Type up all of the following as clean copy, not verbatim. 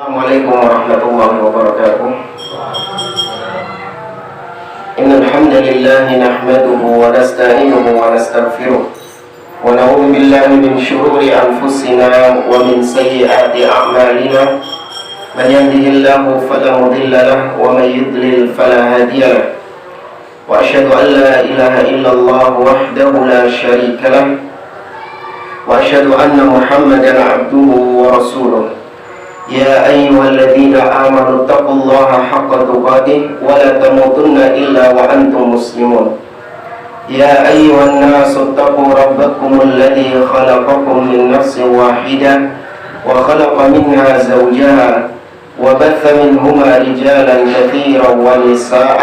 Assalamualaikum warahmatullahi wabarakatuh. Innal hamdalillah nahmaduhu wa nasta'inuhu wa nastaghfiruh wa na'udzu billahi min shururi anfusina wa min sayyiati a'malina. Man yahdihillahu fala mudilla lahu wa man yudlil fala hadiya lahu. Wa asyhadu an la ilaha illallah wahdahu la syarika lahu wa asyhadu anna Muhammadan 'abduhu wa rasuluh. يا أيها الذين آمنوا اتقوا الله حق تقاته ولا تموتن إلا وأنتم مسلمون. يا أيها الناس اتقوا ربكم الذي خلقكم من نفس واحدة وخلق منها زوجها وبث منهما رجالا كثيرا ونساء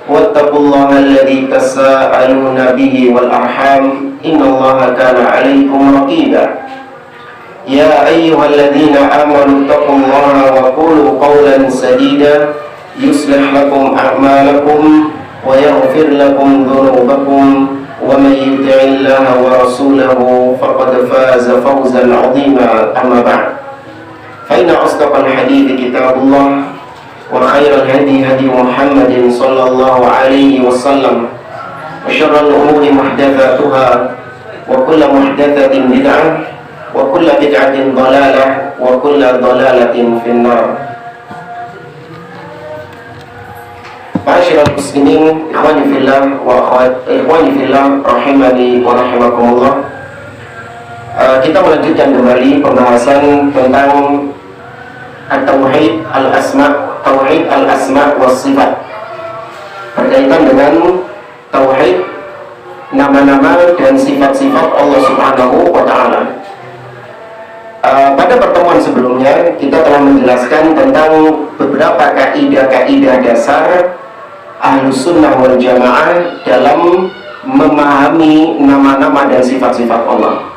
واتقوا الله الذي تساءلون به والأرحام إن الله كان عليكم رقيبا. يا أيها الذين آمنوا اتقوا الله وقولوا قولا سديدا يصلح لكم أعمالكم ويغفر لكم ذنوبكم ومن يطع الله ورسوله فقد فاز فوزا عظيما. أما بعد فإن أصدق الحديث كتاب الله وخير الهدي هدي محمد صلى الله عليه وسلم وشر الأمور محدثاتها وكل محدثة بدعة wa kullu bid'atin dhalalah wa kullu dhalalatin finnar. Ma'asyiral muslimin, ikhwani fillah wa ikhwani fillah rahimani wa rahimakumullah. Kita melanjutkan kembali pembahasan tentang at-tauhid al-asma was sifat, berkaitan dengan tauhid nama-nama dan sifat-sifat Allah Subhanahu wa taala. Pada pertemuan sebelumnya kita telah menjelaskan tentang beberapa kaidah-kaidah dasar Ahlus Sunnah wal Jamaah dalam memahami nama-nama dan sifat-sifat Allah.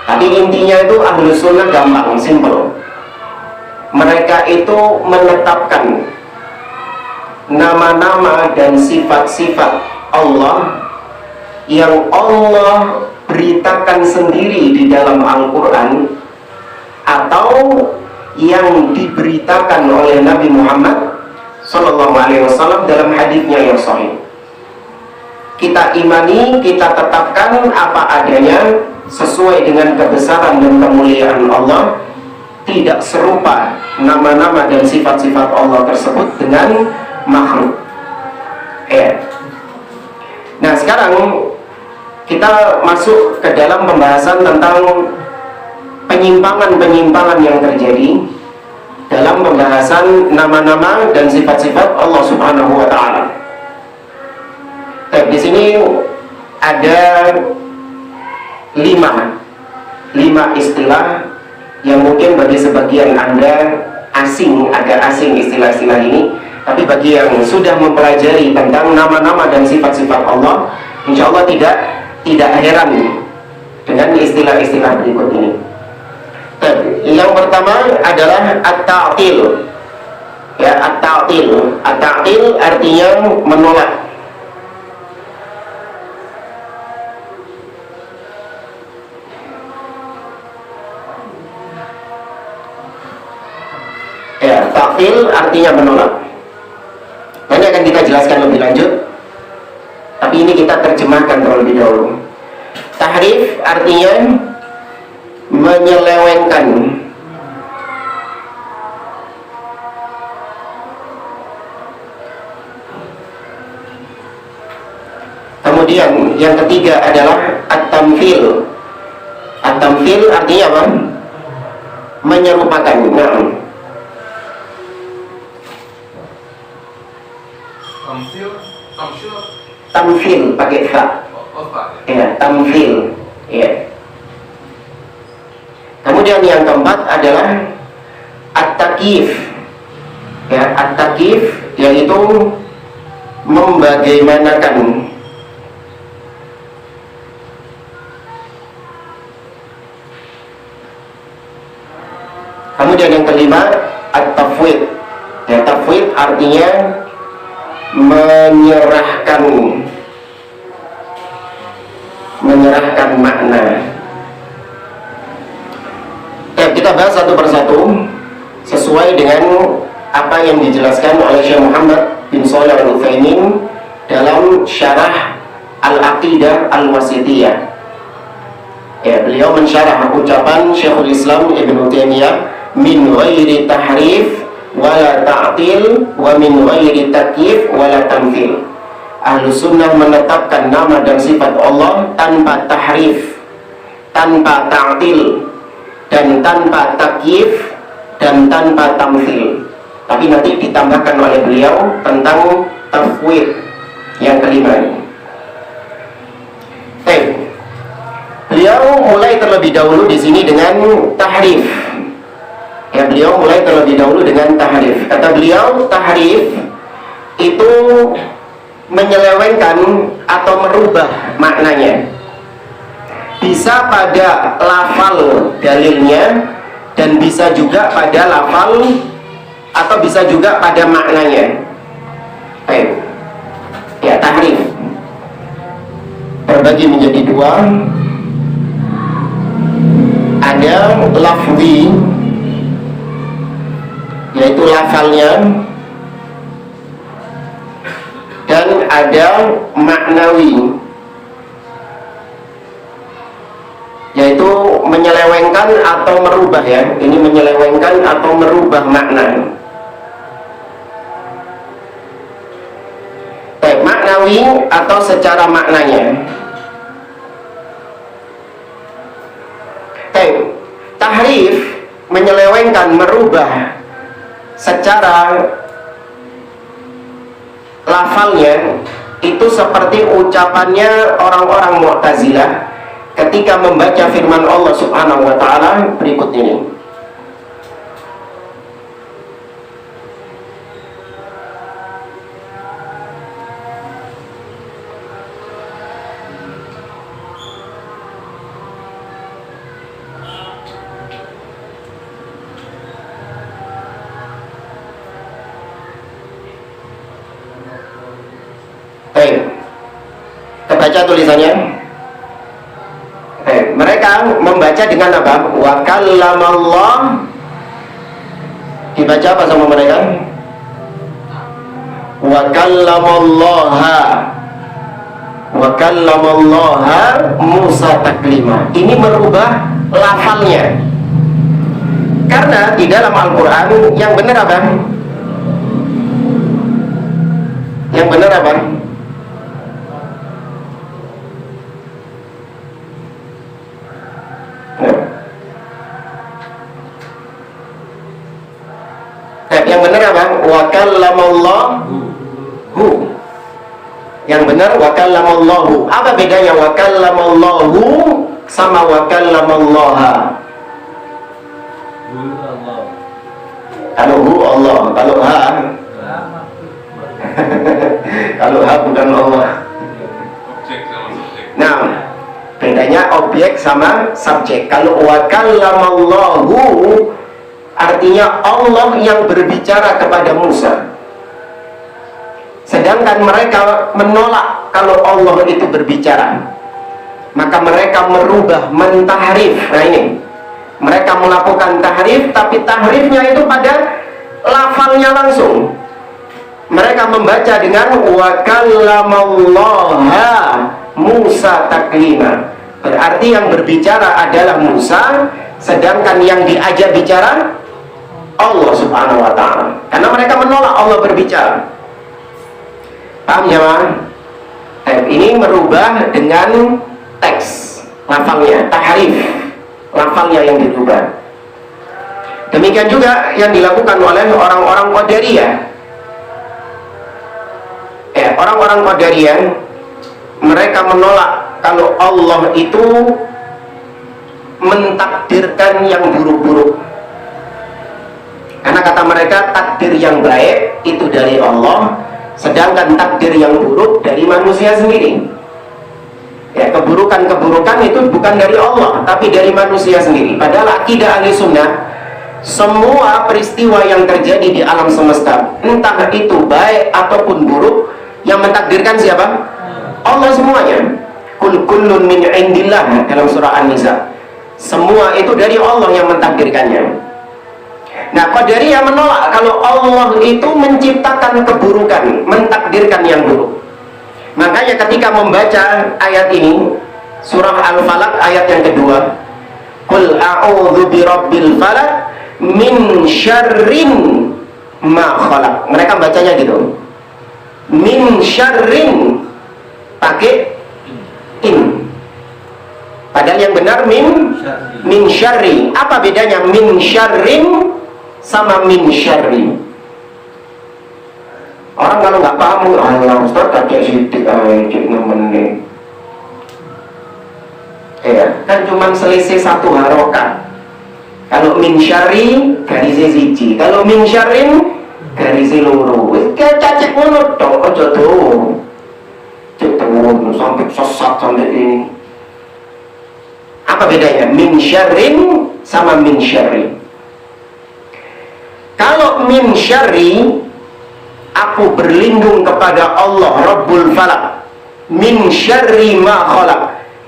Tapi intinya itu Ahlus Sunnah gampang, simple. Mereka itu menetapkan nama-nama dan sifat-sifat Allah yang Allah beritakan sendiri di dalam Al-Quran atau yang diberitakan oleh Nabi Muhammad SAW dalam hadisnya yang sahih. Kita imani, kita tetapkan apa adanya sesuai dengan kebesaran dan kemuliaan Allah. Tidak serupa nama-nama dan sifat-sifat Allah tersebut dengan makhluk. Nah, sekarang kita masuk ke dalam pembahasan tentang penyimpangan-penyimpangan yang terjadi dalam pembahasan nama-nama dan sifat-sifat Allah Subhanahu wa taala. Di sini ada lima istilah yang mungkin bagi sebagian Anda agak asing istilah-istilah ini, tapi bagi yang sudah mempelajari tentang nama-nama dan sifat-sifat Allah, insya Allah tidak heran dengan istilah-istilah berikut ini. Yang pertama adalah at-ta'til. Ya, at-ta'til. At-ta'til artinya menolak. Ya, ta'til artinya menolak. Nanti akan kita jelaskan lebih lanjut. Tapi ini kita terjemahkan terlebih dahulu. Tahrif artinya menyelewengkan. Kemudian yang ketiga adalah at-tamthil. At-tamthil artinya apa? Menyerupakan. Tamthil pakai fa. Ya, tamthil. Ya. Kemudian yang keempat adalah at-takyif. Ya, at-takyif yaitu membagaimanakan. Kemudian yang kelima at-tafwid. Ya, tafwid artinya menyerahkan makna. Kita bahas satu persatu sesuai dengan apa yang dijelaskan oleh Syekh Muhammad bin Shalih Al-Utsaimin dalam syarah Al-Aqidah Al-Wasithiyah. Ya, beliau mensyarah ucapan Syekhul Islam Ibnu Taimiyah, min ghairi tahrif wala ta'til wa min ghairi takyif wala tamthil. Ahlus sunnah menetapkan nama dan sifat Allah tanpa tahrif, tanpa ta'til, dan tanpa takyif, dan tanpa tamthil. Tapi nanti ditambahkan oleh beliau tentang tafwid yang kelima ini. Beliau mulai terlebih dahulu di sini dengan tahrif. Ya, beliau mulai terlebih dahulu dengan tahrif. Kata beliau, tahrif itu menyelewengkan atau merubah maknanya. Bisa pada lafal dalilnya, dan bisa juga pada lafal atau bisa juga pada maknanya. Ya, tahrif terbagi menjadi dua. Ada lafzi, yaitu lafalnya, dan ada maknawi, yaitu menyelewengkan atau merubah. Ya, ini menyelewengkan atau merubah makna. Maknawi atau secara maknanya. Tahrif menyelewengkan, merubah secara lafalnya, itu seperti ucapannya orang-orang Mu'tazilah ketika membaca firman Allah Subhanahu wa taala berikut ini. Kebaca tulisannya. Mereka membaca dengan apa? Wa kallamallah. Dibaca apa sama mereka? Wa kallamallaha. Wa kallamallaha Musa taklima. Ini merubah lafalnya. Karena di dalam Al-Quran yang benar apa? Yang benar apa? Yang benar apa? Wa kallamallahu. Yang benar wa kallamallahu. Apa bedanya wa kallamallahu sama wa kallamallaha? Kalau hu Allah, kalau ha kalau ha bukan Allah. Nah, bedanya objek sama subjek. Kalau wa kallamallahu artinya Allah yang berbicara kepada Musa. Sedangkan mereka menolak kalau Allah itu berbicara. Maka mereka merubah, mentahrif. Nah ini, mereka melakukan tahrif, tapi tahrifnya itu pada lafalnya langsung. Mereka membaca dengan wa kallamallaha Musa taklima. Berarti yang berbicara adalah Musa, sedangkan yang diajak bicara Allah Subhanahu wa ta'ala. Karena mereka menolak Allah berbicara. Paham ya, Mas? Ini merubah dengan teks lafalnya, tahrif lafalnya yang dirubah. Demikian juga yang dilakukan oleh orang-orang Qadariyah. Orang-orang Qadariyah, mereka menolak kalau Allah itu mentakdirkan yang buruk-buruk. Karena kata mereka takdir yang baik itu dari Allah, sedangkan takdir yang buruk dari manusia sendiri. Ya, keburukan-keburukan itu bukan dari Allah, tapi dari manusia sendiri. Padahal akidah ahli sunnah, semua peristiwa yang terjadi di alam semesta, entah itu baik ataupun buruk, yang mentakdirkan siapa? Allah semuanya. Kullun min indillah dalam surah An-Nisa. Semua itu dari Allah yang mentakdirkannya. Nah, Qadariyah menolak kalau Allah itu menciptakan keburukan, mentakdirkan yang buruk. Makanya ketika membaca ayat ini, surah Al-Falaq ayat yang kedua, Qul a'udzu birabbil falaq min syarrin ma khalaq. Mereka bacanya gitu. Min syarrin pakai in. Padahal yang benar min syarri. Apa bedanya min syarrin sama min syarri? Orang kalau nggak paham, Allah Ustaz kakek sidik aja nemenin. Ya, kan cuma selisih satu harokat. Kalau min syarri garisnya siji, kalau min syarrin garisnya loro. Wis cacik ngono tok, aja tuh. Cek sampai sesat sampai ini. Apa bedanya min syarrin sama min syarri? Kalau min syarri, aku berlindung kepada Allah Rabbul Falaq min syarri ma khalaq.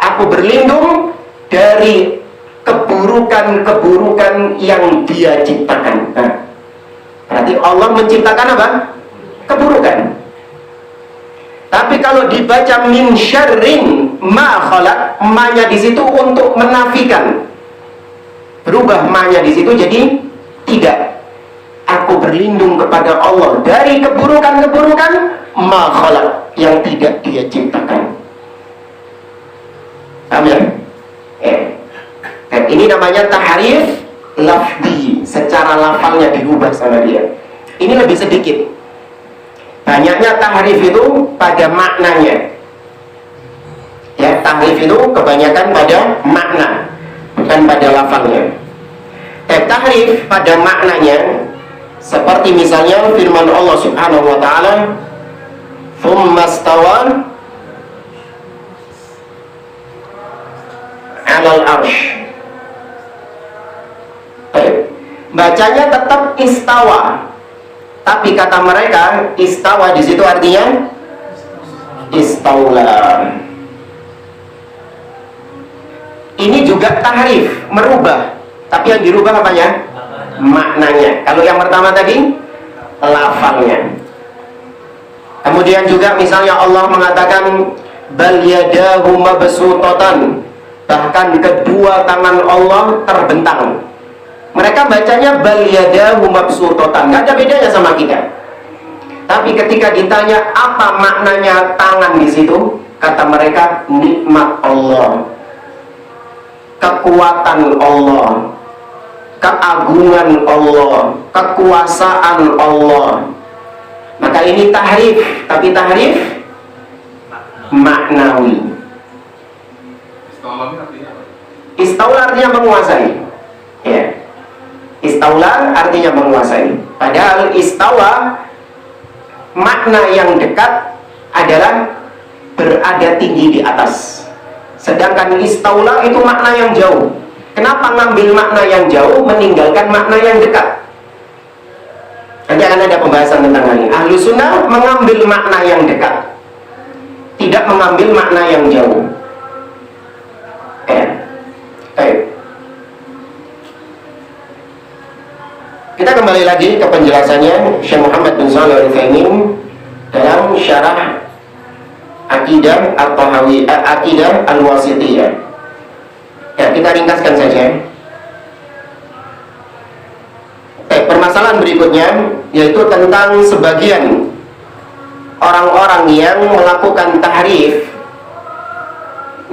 Aku berlindung dari keburukan-keburukan yang Dia ciptakan. Nah, berarti Allah menciptakan apa? Keburukan. Tapi kalau dibaca min syarrin ma khalaq, ma-nya di situ untuk menafikan. Berubah ma-nya di situ jadi tidak. Aku berlindung kepada Allah dari keburukan-keburukan ma khalaq yang tidak Dia ciptakan. Paham ya? Dan ini namanya tahrif lafzi, secara lafalnya dirubah sama dia. Ini lebih sedikit. Banyaknya tahrif itu pada maknanya. Ya, tahrif itu kebanyakan pada makna, bukan pada lafalnya. Tahrif pada maknanya, seperti misalnya firman Allah Subhanahu wa taala, "Tsumma stawa 'alal arsy." Bacanya tetap istawa, tapi kata mereka istawa di situ artinya istaula. Ini juga tahrif, merubah, tapi yang dirubah apanya? Maknanya. Kalau yang pertama tadi lafalnya. Kemudian juga misalnya Allah mengatakan bal yadahu mabsutatan, bahkan kedua tangan Allah terbentang. Mereka bacanya bal yadahu mabsutatan, nggak ada bedanya sama kita. Tapi ketika ditanya apa maknanya tangan di situ, kata mereka nikmat Allah, kekuatan Allah, keagungan Allah, kekuasaan Allah. Maka ini tahrif, tapi tahrif maknawi. Istaula artinya menguasai. Ya. Istaula artinya menguasai. Padahal istawa makna yang dekat adalah berada tinggi di atas. Sedangkan istaula itu makna yang jauh. Kenapa ngambil makna yang jauh meninggalkan makna yang dekat? Nanti akan ada pembahasan tentang hal ini. Ahlu sunnah mengambil makna yang dekat, tidak mengambil makna yang jauh. Baik. Kita kembali lagi ke penjelasannya Syekh Muhammad bin Shalih Al-Utsaimin dalam syarah Aqidah At-Tahawiyah, Aqidah Al-Wasithiyah. Ya, kita ringkaskan saja. Permasalahan berikutnya yaitu tentang sebagian orang-orang yang melakukan tahrif.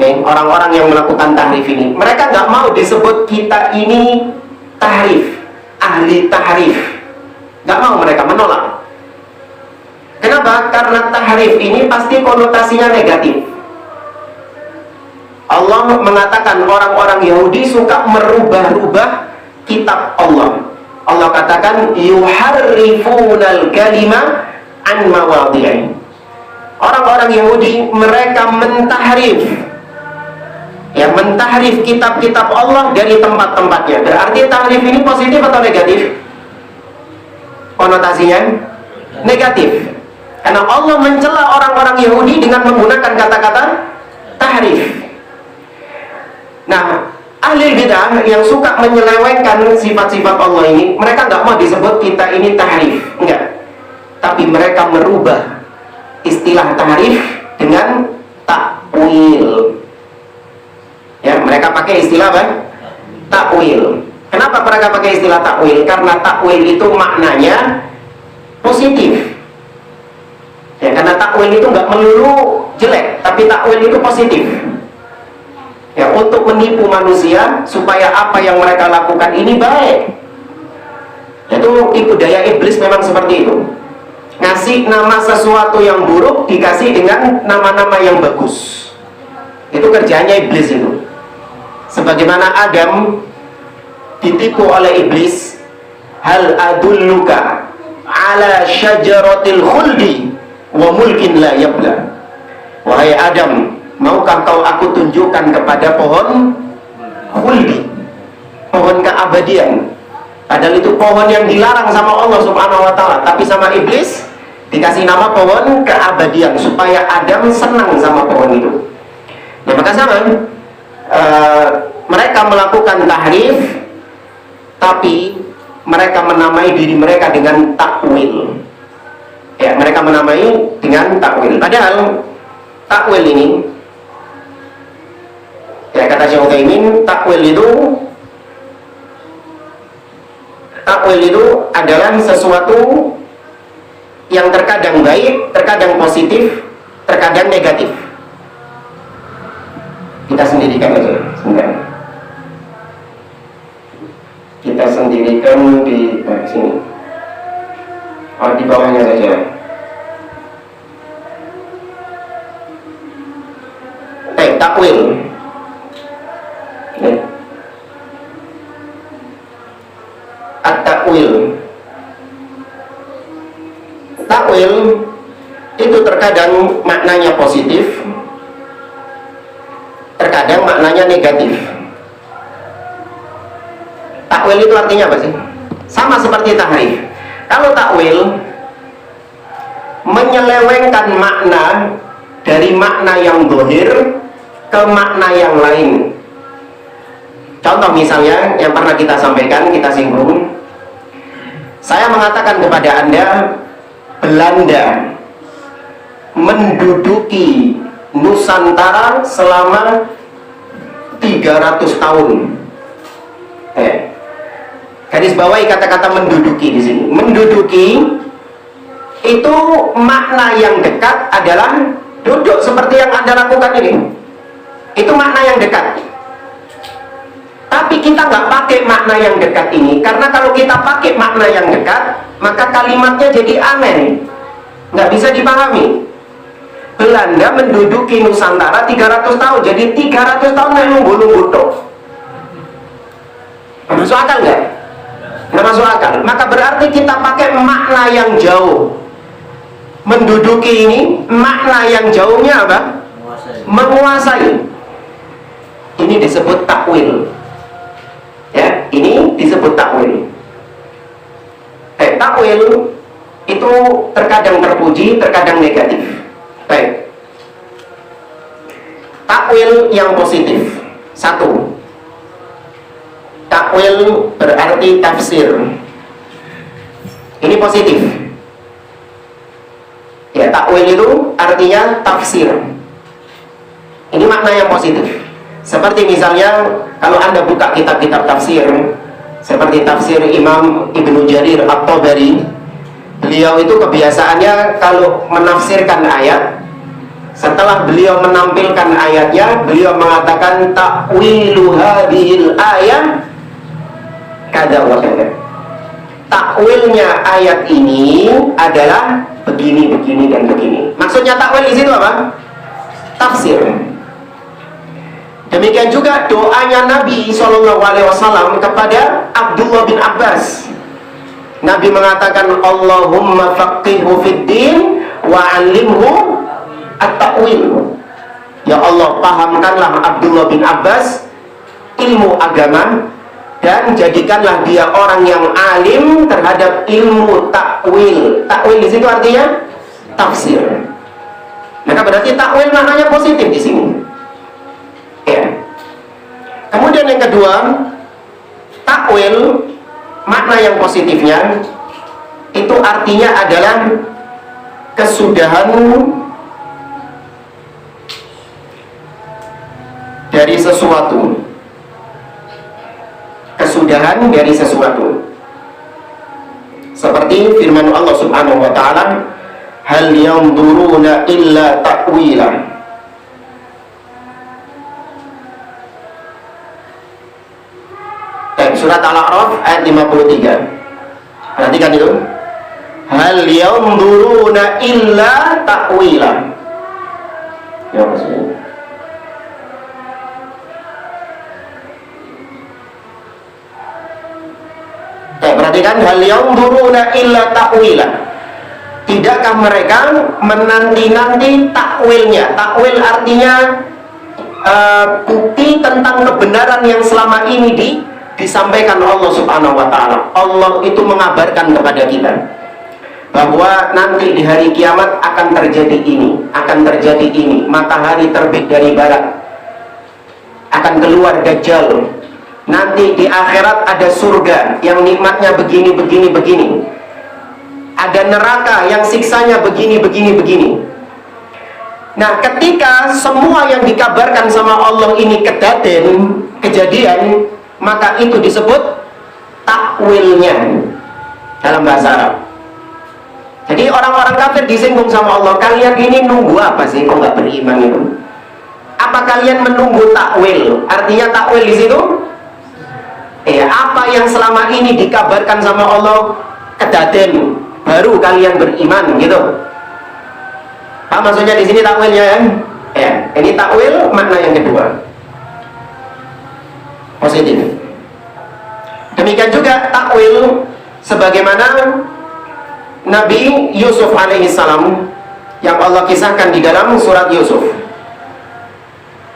Orang-orang yang melakukan tahrif ini, mereka nggak mau disebut kita ini tahrif, ahli tahrif. Nggak mau, mereka menolak. Kenapa? Karena tahrif ini pasti konotasinya negatif. Allah mengatakan orang-orang Yahudi suka merubah-rubah kitab Allah. Allah katakan yuharrifunal kalima an mawadhi'i. Orang-orang Yahudi mereka mentahrif, ya, mentahrif kitab-kitab Allah dari tempat-tempatnya. Berarti tahrif ini positif atau negatif? Konotasinya negatif. Karena Allah mencela orang-orang Yahudi dengan menggunakan kata-kata tahrif. Nah, ahli ahlul bidah yang suka menyelewengkan sifat-sifat Allah ini, mereka nggak mau disebut kita ini tahrif, enggak. Tapi mereka merubah istilah tahrif dengan takwil. Ya, mereka pakai istilah apa? Takwil. Kenapa mereka pakai istilah takwil? Karena takwil itu maknanya positif. Ya, karena takwil itu nggak melulu jelek, tapi takwil itu positif. Ya, untuk menipu manusia supaya apa yang mereka lakukan ini baik. Itu tipu daya iblis memang seperti itu. Ngasih nama sesuatu yang buruk dikasih dengan nama-nama yang bagus. Itu kerjanya iblis itu. Sebagaimana Adam ditipu oleh iblis, hal adulluka ala syajaratil khuldi wa mulkin la yabla. Wahai Adam, maukah kau aku tunjukkan kepada pohon khuldi, pohon keabadian. Padahal itu pohon yang dilarang sama Allah subhanahu wa ta'ala, tapi sama iblis dikasih nama pohon keabadian supaya Adam senang sama pohon itu. Nah, maka sama mereka melakukan tahrif, tapi mereka menamai diri mereka dengan takwil. Ya, mereka menamai dengan takwil. Padahal takwil ini, ya kata Syekh Utsaimin, takwil itu adalah sesuatu yang terkadang baik, terkadang positif, terkadang negatif. Kita sendirikan aja, sebentar. Kita sendirikan di sini. Oh, di bawahnya saja. Takwil. At-takwil. Takwil itu terkadang maknanya positif, terkadang maknanya negatif. Takwil itu artinya apa sih? Sama seperti tahrif. Kalau takwil menyelewengkan makna dari makna yang zahir ke makna yang lain. Contoh misalnya yang pernah kita sampaikan, kita singgung. Saya mengatakan kepada Anda, Belanda menduduki Nusantara selama 300 tahun. Garis bawahi kata-kata menduduki di sini. Menduduki itu makna yang dekat adalah duduk seperti yang Anda lakukan ini. Itu makna yang dekat. Tapi kita nggak pakai makna yang dekat ini, karena kalau kita pakai makna yang dekat, maka kalimatnya jadi aneh, nggak bisa dipahami. Belanda menduduki Nusantara 300 tahun, jadi 300 tahun memang nunggu-nunggu tok. Masuk akal nggak? Nggak masuk akal. Maka berarti kita pakai makna yang jauh. Menduduki ini, makna yang jauhnya apa? Menguasai. Ini disebut takwil. Ya, ini disebut takwil. Takwil itu terkadang terpuji, terkadang negatif. Baik. Takwil yang positif. Satu. Takwil berarti tafsir. Ini positif. Ya, takwil itu artinya tafsir. Ini makna yang positif. Seperti misalnya kalau Anda buka kitab-kitab tafsir, seperti tafsir Imam Ibnu Jarir At-Tabari, beliau itu kebiasaannya kalau menafsirkan ayat, setelah beliau menampilkan ayatnya, beliau mengatakan takwilu hadhil ayat kada wa kada. Takwilnya ayat ini adalah begini, begini, dan begini. Maksudnya takwil di situ apa? Tafsir. Demikian juga doanya Nabi SAW kepada Abdullah bin Abbas. Nabi mengatakan, Allahumma faqihhu fid din wa 'allimhu at-ta'wil. Ya Allah, pahamkanlah Abdullah bin Abbas ilmu agama dan jadikanlah dia orang yang alim terhadap ilmu takwil. Takwil di situ artinya tafsir. Maka berarti takwil maknanya positif di sini. Ya. Kemudian kemudian yang kedua, takwil makna yang positifnya itu artinya adalah kesudahan dari sesuatu. Kesudahan dari sesuatu. Seperti firman Allah Subhanahu wa taala, hal yanzuruna illa ta'wila. Surat Al-A'raf ayat 53. Perhatikan itu. Hal yanzuruna illa ta'wila. Ya maksudnya. Perhatikan, hal yanzuruna illa ta'wila. Tidakkah mereka menanti-nanti takwilnya? Takwil artinya bukti tentang kebenaran yang selama ini disampaikan Allah Subhanahu wa taala. Allah itu mengabarkan kepada kita bahwa nanti di hari kiamat akan terjadi ini, akan terjadi ini. Matahari terbit dari barat, akan keluar Dajjal. Nanti di akhirat ada surga yang nikmatnya begini, begini, begini. Ada neraka yang siksanya begini, begini, begini. Nah, ketika semua yang dikabarkan sama Allah ini kejadian, maka itu disebut takwilnya dalam bahasa Arab. Jadi orang-orang kafir disinggung sama Allah, kalian ini nunggu apa sih kok nggak beriman itu? Apa kalian menunggu takwil? Artinya takwil di situ, apa yang selama ini dikabarkan sama Allah kedaden, baru kalian beriman gitu. Apa maksudnya di sini takwilnya ya? Ini takwil makna yang kedua. Positif. Demikian juga takwil sebagaimana Nabi Yusuf alaihissalam yang Allah kisahkan di dalam surat Yusuf.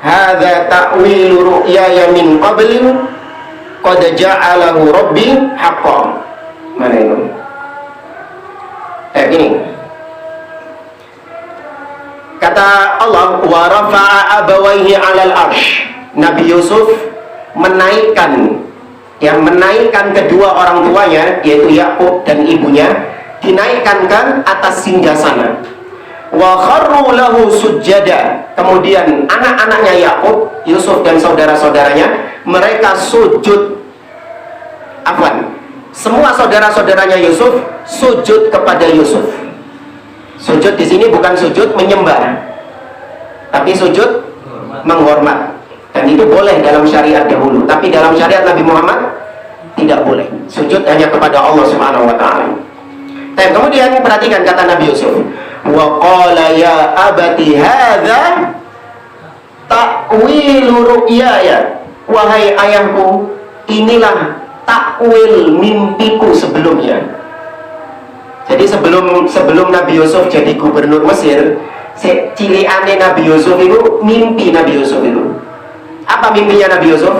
Hadza ta'wilu ru'yaya min qabli qad ja'alahu rabbi haqqan. Mana itu? Ini. Kata Allah, wa rafa'a abawaihi 'alal arsh. Nabi Yusuf menaikkan kedua orang tuanya, yaitu Yakub dan ibunya, dinaikkan ke atas singgasana. Wa kharru lahu sujjada. Kemudian anak-anaknya Yakub, Yusuf dan saudara-saudaranya, mereka sujud. Semua saudara-saudaranya Yusuf sujud kepada Yusuf. Sujud di sini bukan sujud menyembah, tapi sujud menghormat. Dan itu boleh dalam syariat dahulu, tapi dalam syariat Nabi Muhammad tidak boleh. Sujud hanya kepada Allah Subhanahu wa taala. Dan kemudian perhatikan kata Nabi Yusuf, wa qala ya abati hadza ta'wilu ru'yaya. Wahai ayahku, inilah takwil mimpiku sebelumnya. Jadi sebelum Nabi Yusuf jadi gubernur Mesir, ciliane Nabi Yusuf itu mimpi Nabi Yusuf itu. Apa mimpinya Nabi Yusuf?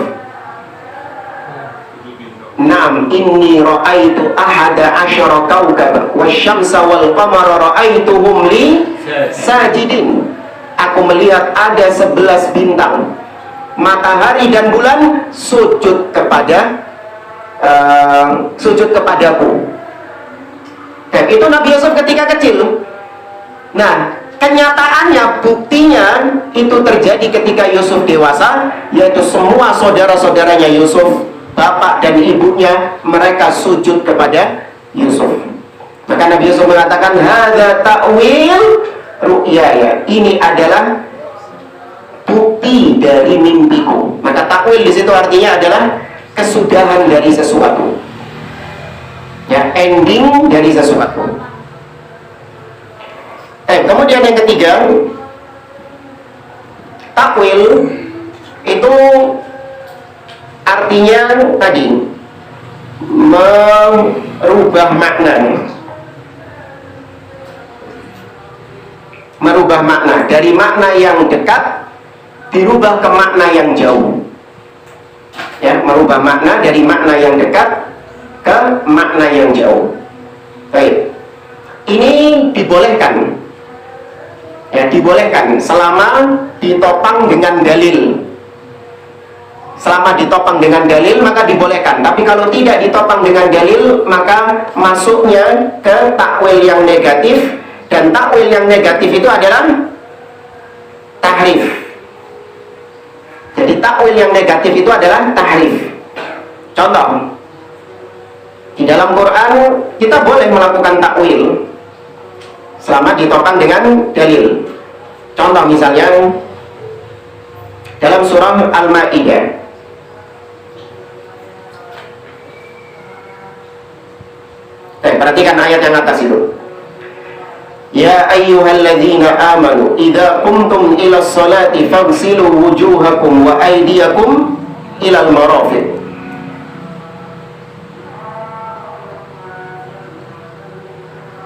Naam, inni ra'aitu ahada asyara kaukaba wasyamsa wal qamara ra'aituhum li sajidin. Aku melihat ada 11 bintang, matahari dan bulan sujud kepadaku. Dan itu Nabi Yusuf ketika kecil. Nah, kenyataannya, buktinya itu terjadi ketika Yusuf dewasa, yaitu semua saudara-saudaranya Yusuf, bapak dan ibunya, mereka sujud kepada Yusuf. Maka Nabi Yusuf mengatakan, hadza ta'wil ru'yaya. Ini adalah bukti dari mimpiku. Maka takwil di situ artinya adalah kesudahan dari sesuatu. Ya, ending dari sesuatu. Kemudian yang ketiga, takwil itu artinya tadi merubah makna dari makna yang dekat dirubah ke makna yang jauh. Ya, merubah makna dari makna yang dekat ke makna yang jauh. Baik, ini dibolehkan. Ya, dibolehkan selama ditopang dengan dalil. selama ditopang dengan dalil maka dibolehkan. Tapi kalau tidak ditopang dengan dalil maka masuknya ke takwil yang negatif, dan takwil yang negatif itu adalah tahrif. Jadi takwil yang negatif itu adalah tahrif. Contoh, di dalam Quran kita boleh melakukan takwil selama ditopang dengan dalil. Contoh misalnya dalam surah Al-Maidah, perhatikan ayat yang atas itu. Ya ayyuhalladzina amanu idza qumtum ila sholati faghsilu wujuhakum wa aydiyakum ilal marafiq.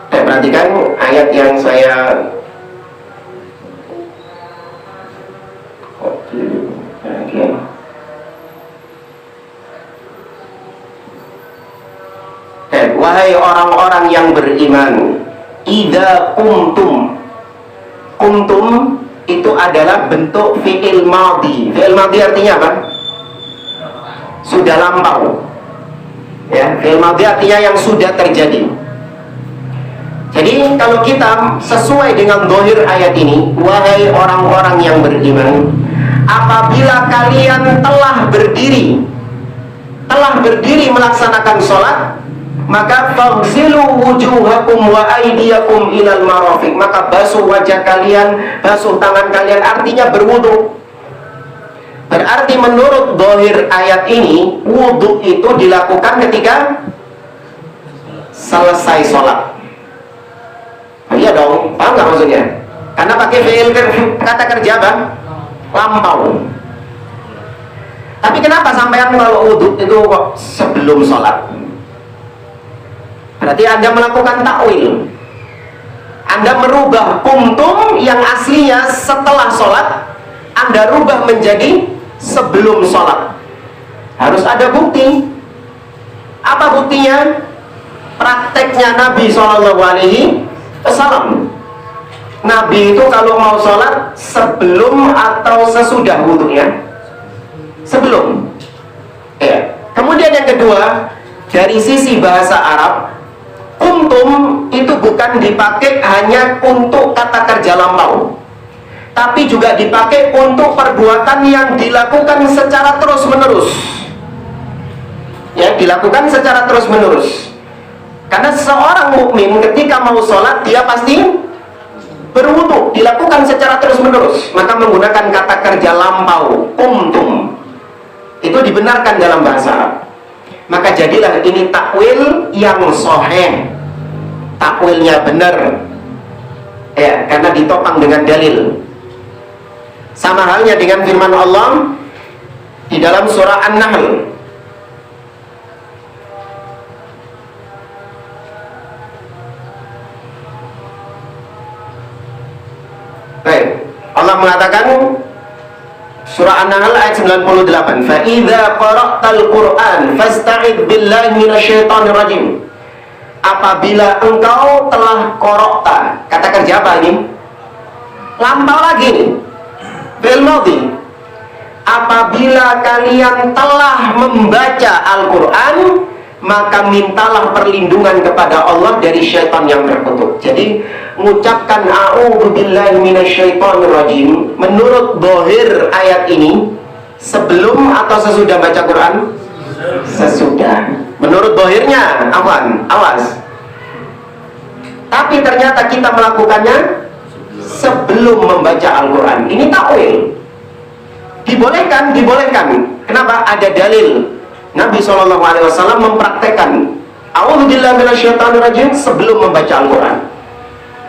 Perhatikan ayat yang saya wahai orang-orang yang beriman, idza qumtum. Qumtum itu adalah bentuk fi'il madhi. Fi'il madhi artinya apa? Sudah lampau. Ya, fi'il madhi artinya yang sudah terjadi. Jadi kalau kita sesuai dengan zahir ayat ini, wahai orang-orang yang beriman, apabila kalian telah berdiri melaksanakan sholat, maka faghsilu wujuhakum wa aydiyakum ilal marafiq, maka basuh wajah kalian, basuh tangan kalian, artinya berwudu. Berarti menurut zahir ayat ini, wudu itu dilakukan ketika selesai sholat. Iya dong, paham nggak maksudnya? Karena pakai fi'il, kata kerja apa? Lampau. Tapi kenapa sampean kalau wudu itu kok sebelum sholat? Berarti Anda melakukan takwil. Anda merubah qumtum yang aslinya setelah sholat, Anda rubah menjadi sebelum sholat. Harus ada bukti. Apa buktinya? Prakteknya Nabi SAW. Nabi itu kalau mau sholat sebelum atau sesudah wudunya? Sebelum. Ya. Kemudian yang kedua, dari sisi bahasa Arab, qumtum itu bukan dipakai hanya untuk kata kerja lampau, tapi juga dipakai untuk perbuatan yang dilakukan secara terus-menerus. Ya, dilakukan secara terus-menerus. Karena seorang mukmin ketika mau sholat, dia pasti berwudu, dilakukan secara terus-menerus. Maka menggunakan kata kerja lampau, qumtum, itu dibenarkan dalam bahasa Arab. Maka jadilah ini takwil yang sahih, takwilnya benar, ya, karena ditopang dengan dalil. Sama halnya dengan firman Allah di dalam surah An-Nahl. Baik, Allah mengatakan surah An-Nahl ayat 98, fa idza qara'tal Qur'an fasta'id billahi minasyaitonir rajim. Apabila engkau telah qara'ta, kata kerja apa ini? Lampau lagi nih, fi'il madhi. Apabila kalian telah membaca Al-Quran, maka mintalah perlindungan kepada Allah dari syaitan yang terkutuk. Jadi mengucapkan a'udzubillahi minasyaitonir rajim menurut zahir ayat ini sebelum atau sesudah baca Quran? Sesudah. Menurut zahirnya, awas. Tapi ternyata kita melakukannya sebelum membaca Al-Quran. Ini takwil. Dibolehkan. Kenapa? Ada dalil. Nabi SAW mempraktekkan a'udzubillahi minasyaitonir rajim sebelum membaca Al-Quran.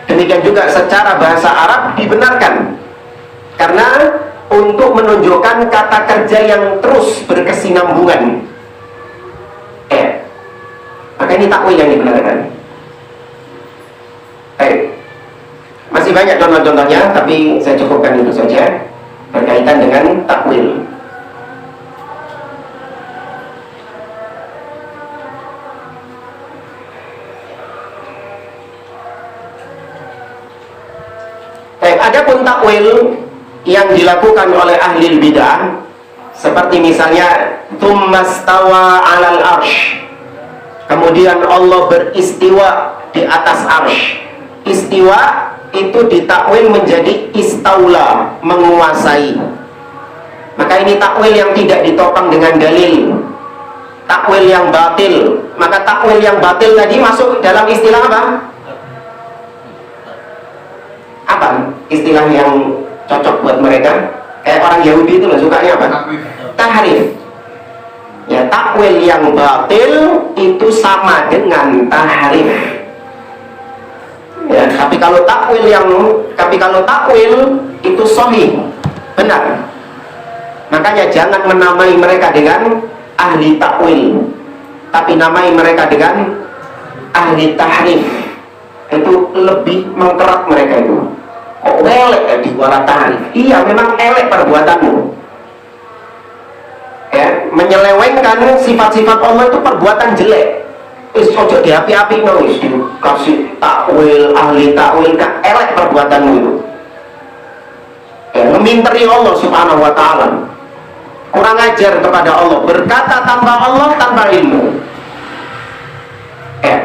Demikian juga secara bahasa Arab dibenarkan, karena untuk menunjukkan kata kerja yang terus berkesinambungan. Maka ini takwil yang dibenarkan. Masih banyak contoh-contohnya, tapi saya cukupkan itu saja berkaitan dengan takwil. Adapun takwil yang dilakukan oleh ahli bidah Seperti misalnya tsummastawa 'alal arsy, kemudian Allah beristiwa di atas arsy. Istiwa itu ditakwil menjadi istaula, menguasai. Maka ini takwil yang tidak ditopang dengan dalil, takwil yang batil. Maka takwil yang batil tadi masuk dalam istilah apa? Apa istilah yang cocok buat mereka? Kayak orang Yahudi itu loh, sukanya apa? Tahrif. Ya, takwil yang batil itu sama dengan tahrif. Ya, tapi kalau takwil itu sahih, benar. Makanya jangan menamai mereka dengan ahli takwil, tapi namai mereka dengan ahli tahrif. Itu lebih mengkerat mereka itu. Kok elek di wala tahrif? Iya, memang elek perbuatanmu. Ya, menyelewengkan sifat-sifat Allah itu perbuatan jelek. Ojo diapi-api mau dikasih takwil, ahli takwil, kan elek perbuatanmu itu. Ya, meminteri Allah Subhanahu wa taala. Kurang ajar kepada Allah, berkata tanpa Allah, tanpa ilmu. Ya.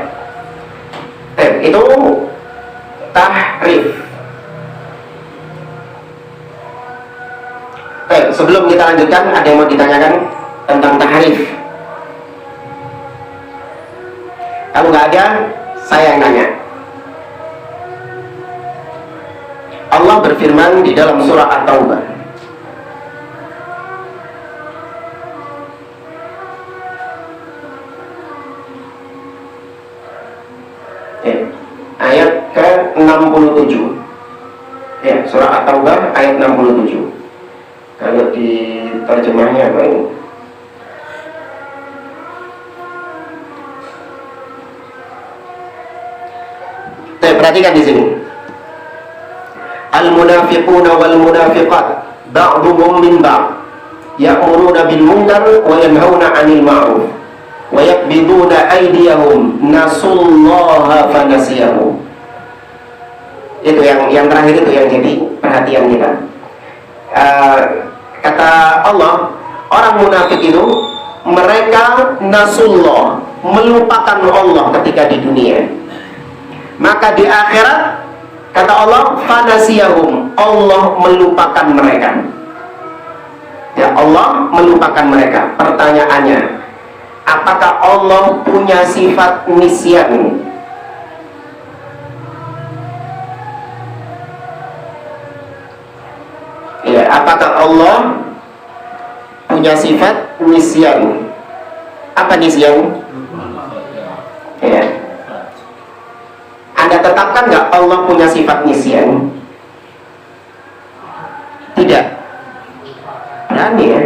Itu tahrif. Sebelum kita lanjutkan, ada yang mau ditanyakan tentang tahrif? Kalau nggak ada, saya yang nanya. Allah berfirman di dalam surah At-Taubah, ayat ke-67. Ya, surah At-Taubah ayat 67. Kalau di terjemahnya apa ini? Perhatikan di sini. Al-munafiquna wal munafiqat ba'dhum min ba'd ya'muruna bil munkar wa yanhauna 'anil ma'ruf wa yaqbiduna aydiyahum nasullaha fanasiyahum. Itu yang terakhir itu yang jadi perhatian kita. Kata Allah, orang munafik itu mereka nasullah, melupakan Allah ketika di dunia. Maka di akhirat, kata Allah, fanasiyahum, Allah melupakan mereka. Ya, Allah melupakan mereka. Pertanyaannya, apakah Allah punya sifat nisyan? Ya, apakah Allah punya sifat nisyan? Apa nisyan? Ya. Anda tetapkan nggak Allah punya sifat nisyan? Tidak. Berani ya?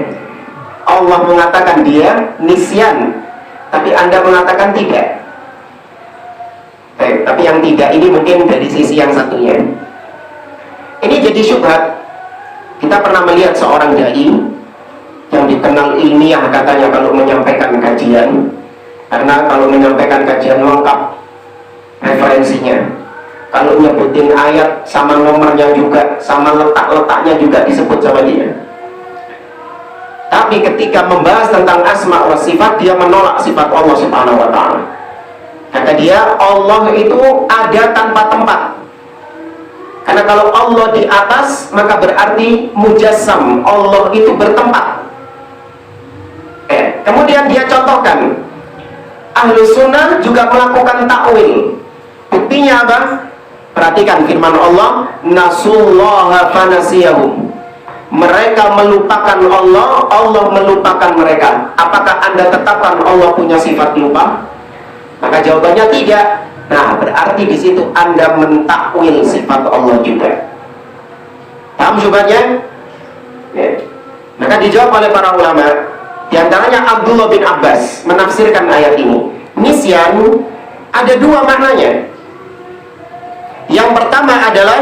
Allah mengatakan dia nisyan, tapi Anda mengatakan tidak. Tapi yang tidak ini mungkin dari sisi yang satunya. Ini jadi syubhat. Kita pernah melihat seorang dai yang dikenal ilmiah katanya kalau menyampaikan kajian, karena kalau menyampaikan kajian lengkap referensinya, kalau nyebutin ayat sama nomornya juga, sama letak-letaknya juga disebut sama dia. Tapi ketika membahas tentang asma wa sifat, dia menolak sifat Allah Subhanahu wa ta'ala. Kata dia, Allah itu ada tanpa tempat. Karena kalau Allah di atas, maka berarti mujassam, Allah itu bertempat. Kemudian dia contohkan, Ahlus Sunnah juga melakukan takwil. Buktinya apa? Perhatikan firman Allah, nasullaha fanasiyahum. Mereka melupakan Allah, Allah melupakan mereka. Apakah Anda tetapkan Allah punya sifat lupa? Maka jawabannya tidak. Nah, berarti di situ Anda mentakwil sifat Allah juga. Paham syubhatnya? Ya. Maka dijawab oleh para ulama. Di antaranya Abdullah bin Abbas menafsirkan ayat ini. Nisyan ada dua maknanya. Yang pertama adalah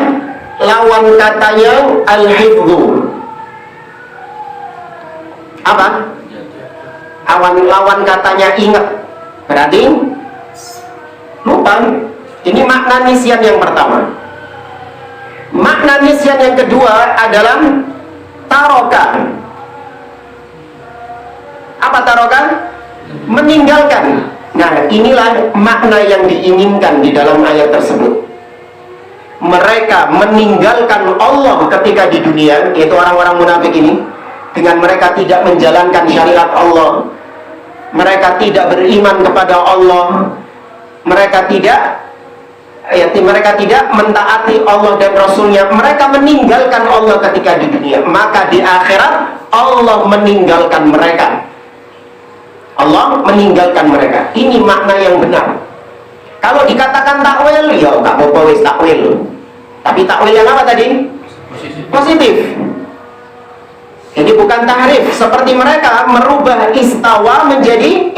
lawan katanya al-hifdhu. Apa? Lawan katanya ingat. Berarti lupa. Ini makna nisyan yang pertama. Makna nisyan yang kedua adalah taroka. Apa tarokan? Meninggalkan. Nah, inilah makna yang diinginkan di dalam ayat tersebut. Mereka meninggalkan Allah ketika di dunia, yaitu orang-orang munafik ini, dengan mereka tidak menjalankan syariat Allah, mereka tidak beriman kepada Allah, mereka tidak mentaati Allah dan Rasulnya, mereka meninggalkan Allah ketika di dunia, maka di akhirat Allah meninggalkan mereka. Allah meninggalkan mereka. Ini makna yang benar. Kalau dikatakan takwil, ya nggak apa-apa wis takwil. Tapi takwil yang apa tadi? Positif. Ini bukan tahrif. Seperti mereka merubah istawa menjadi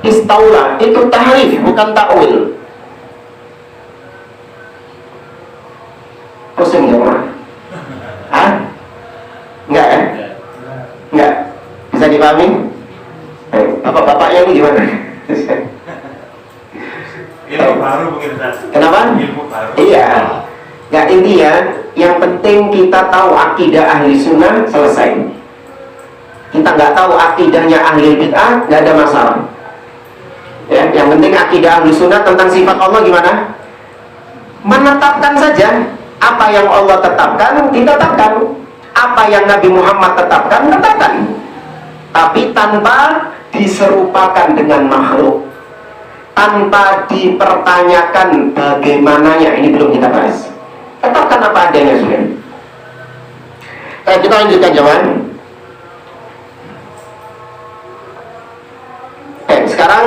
istaula. Itu tahrif, bukan takwil. Pusing ya, Hah? Enggak ya? Enggak. Bisa dipahami? Bapak-bapaknya ini gimana? Ilmu baru mungkin. Kenapa? Ilmu baru. Iya. Nggak, intinya yang penting kita tahu akidah ahli sunnah, selesai. Kita nggak tahu akidahnya ahli bid'ah, nggak ada masalah. Ya, yang penting akidah ahli sunnah tentang sifat Allah gimana? Menetapkan saja apa yang Allah tetapkan, ditetapkan. Apa yang Nabi Muhammad tetapkan, tetapkan. Tapi tanpa diserupakan dengan makhluk, tanpa dipertanyakan bagaimananya. Ini belum kita bahas. Tetapkan apa adanya sudah. Kita lanjutkan jawaban. Sekarang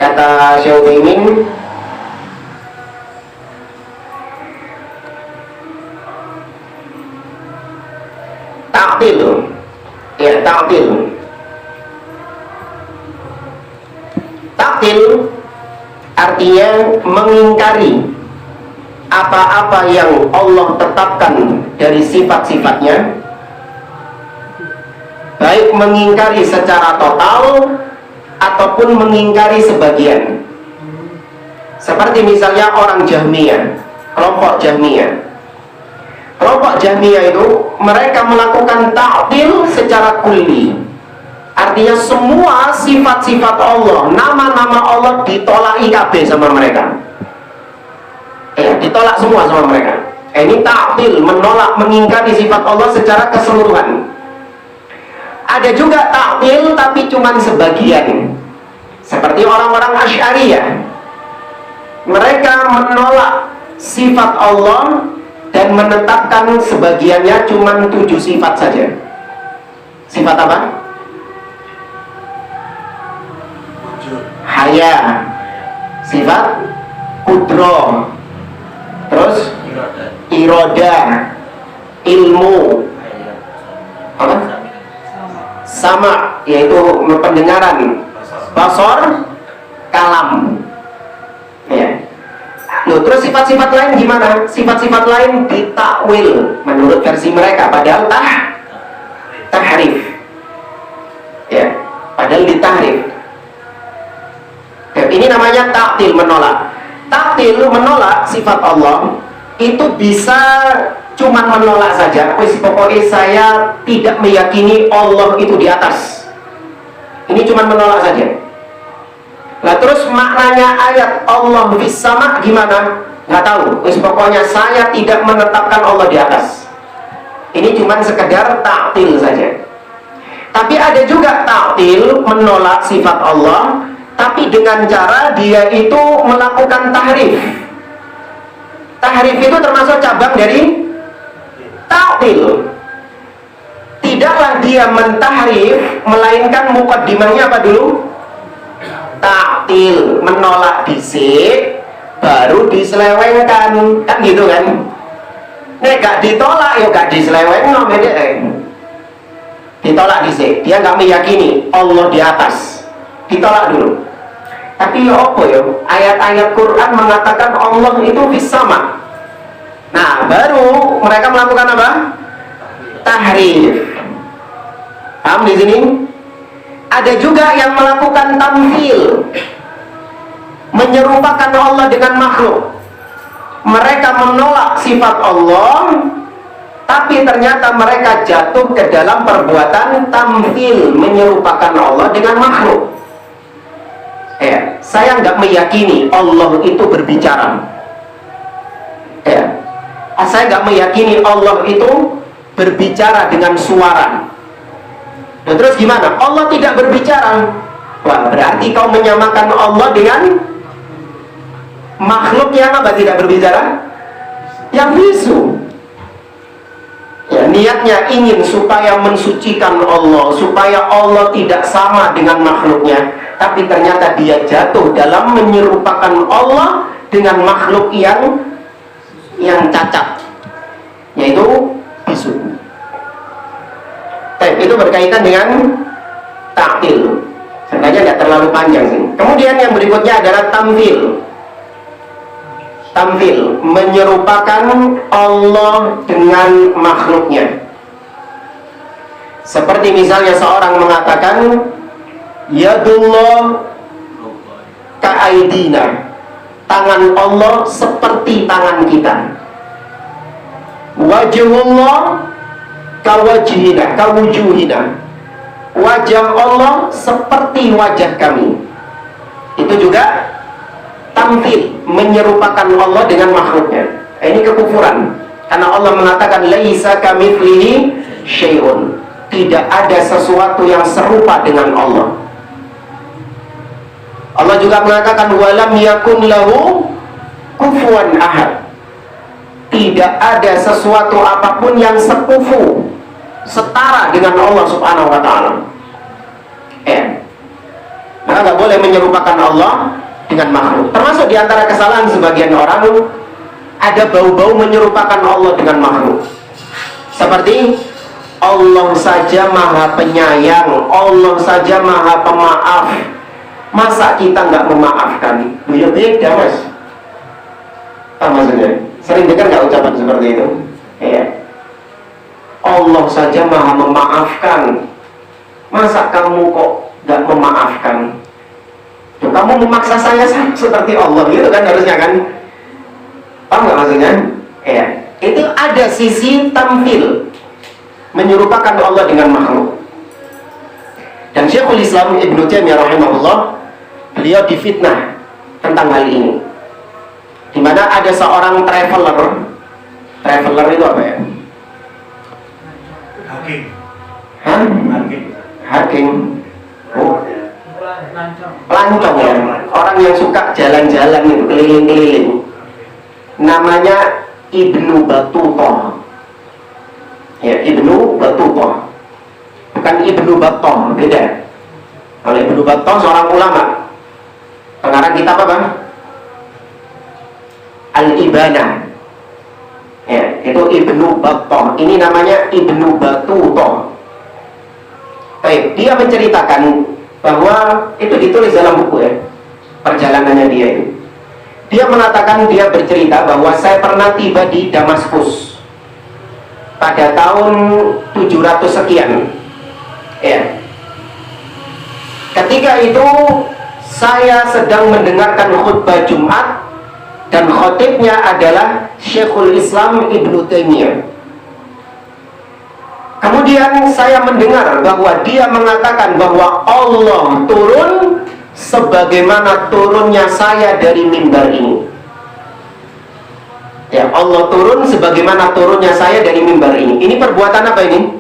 kata Syekh Utsaimin, ta'til. Ya, ta'til. Ta'til artinya mengingkari apa-apa yang Allah tetapkan dari sifat-sifatnya, baik mengingkari secara total ataupun mengingkari sebagian. Seperti misalnya orang Jahmiyah, kelompok Jahmiyah. Kelompok Jahmiyah itu mereka melakukan ta'til secara kulli. Artinya semua sifat-sifat Allah, nama-nama Allah ditolak IKB sama mereka. Ditolak semua sama mereka. Ini ta'til, menolak, mengingkari sifat Allah secara keseluruhan. Ada juga ta'til tapi cuma sebagian. Seperti orang-orang Asy'ariyah. Mereka menolak sifat Allah dan menetapkan sebagiannya cuma 7 sifat saja. Sifat apa? Haya, sifat kudro, terus iroda, ilmu, apa? Sama, yaitu pendengaran, basor, kalam. Ya. Loh, terus sifat-sifat lain gimana? Sifat-sifat lain ditakwil menurut versi mereka, padahal tahrif. Ya, padahal ditahrif. Ini namanya ta'til, menolak. Ta'til, menolak sifat Allah itu bisa cuman menolak saja. Pokoknya saya tidak meyakini Allah itu di atas. Ini cuman menolak saja. Nah, terus maknanya ayat Allah fis sama gimana? Nggak tahu. Pokoknya saya tidak menetapkan Allah di atas. Ini cuman sekedar ta'til saja. Tapi ada juga ta'til, menolak sifat Allah, tapi dengan cara dia itu melakukan tahrif. Tahrif itu termasuk cabang dari ta'til. Tidaklah dia mentahrif, melainkan mukaddimahnya apa dulu? Ta'til, menolak dhisik, baru diselewengkan, kan gitu kan? Nek gak ditolak, ya gak diselewengno, ditolak dhisik. Dia gak meyakini Allah di atas, ditolak dulu. Tapi ya apa ya? Ayat-ayat Quran mengatakan Allah itu fis sama. Nah, baru mereka melakukan apa? Tahrif. Paham di sini? Ada juga yang melakukan tamthil, menyerupakan Allah dengan makhluk. Mereka menolak sifat Allah, Tapi ternyata mereka jatuh ke dalam perbuatan tamthil, menyerupakan Allah dengan makhluk. Ya, saya nggak meyakini Allah itu berbicara. Ya, saya nggak meyakini Allah itu berbicara dengan suara. Dan terus gimana? Allah tidak berbicara. Wah, berarti kau menyamakan Allah dengan makhluk yang apa? Tidak berbicara? Yang bisu. Ya, niatnya ingin supaya mensucikan Allah, supaya Allah tidak sama dengan makhluknya. Tapi ternyata dia jatuh dalam menyerupakan Allah dengan makhluk yang cacat, yaitu bisu. Itu berkaitan dengan ta'til. Sebenarnya tidak terlalu panjang sih. Kemudian yang berikutnya adalah tamthil. Tamthil, menyerupakan Allah dengan makhluknya. Seperti misalnya seorang mengatakan Yadullah ka'aidina, tangan Allah seperti tangan kita. Wajhullah kawajhina, kawujuhina, wajah Allah seperti wajah kami. Itu juga tamthil, menyerupakan Allah dengan makhluknya. Ini kekufuran, karena Allah mengatakan laisa kamitslihi syai'un, tidak ada sesuatu yang serupa dengan Allah. Allah juga mengatakan walam yakun lahu kufuwan ahad, tidak ada sesuatu apapun yang sekufu, setara dengan Allah subhanahu wa ta'ala. Maka nggak boleh menyerupakan Allah dengan makhluk. Termasuk diantara kesalahan sebagian orang, ada bau-bau menyerupakan Allah dengan makhluk. Seperti Allah saja maha penyayang, Allah saja maha pemaaf, masa kita nggak memaafkan? Ya beda mas. Apa maksudnya? Sering dengar nggak ucapan seperti itu? Ya. Allah saja maha memaafkan, masa kamu kok nggak memaafkan? Tuh, kamu memaksa saya seperti Allah gitu kan, harusnya kan? Paham nggak maksudnya? Ya. Itu ada sisi tamthil, menyerupakan Allah dengan makhluk. Dan Syekhul Islam Ibnu Taimiyah rahimahullah, beliau difitnah tentang hal ini, di mana ada seorang traveler. Traveler itu apa ya? Hakim. Hah? Hakim. Hakim. Oh. Pelancong ya, orang yang suka jalan-jalan itu, keliling-keliling. Namanya Ibnu Battutah. Ya, Ibnu Battutah, bukan Ibnu Battah, beda. Kalau Ibnu Battah seorang ulama, pengarang kitab apa? Al-Ibanah. Ya, itu Ibnu Battah. Ini namanya Ibnu Battutah. Baik, dia menceritakan bahwa itu ditulis dalam buku ya, perjalanannya dia itu. Dia mengatakan, dia bercerita bahwa saya pernah tiba di Damaskus pada tahun 700 sekian. Ya. Ketika itu saya sedang mendengarkan khutbah Jumat dan khotibnya adalah Syekhul Islam Ibnu Taimiyah. Kemudian saya mendengar bahwa dia mengatakan bahwa Allah turun sebagaimana turunnya saya dari mimbar ini. Ya, Allah turun sebagaimana turunnya saya dari mimbar ini. Ini perbuatan apa ini?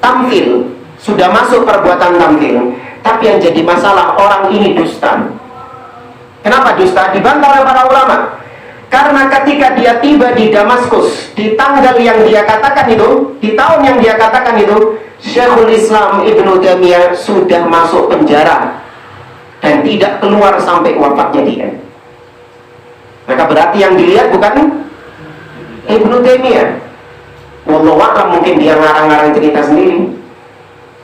Tamthil. Sudah masuk perbuatan tamthil. Tapi yang jadi masalah, orang ini dusta. Kenapa dusta? Dibantah oleh para ulama. Karena ketika dia tiba di Damaskus, di tanggal yang dia katakan itu, di tahun yang dia katakan itu, Syekhul Islam Ibnu Taimiyah sudah masuk penjara dan tidak keluar sampai wafatnya dia. Maka berarti yang dilihat bukan Ibnu Taimiyah. Wallahu a'lam, mungkin dia ngarang-ngarang cerita sendiri.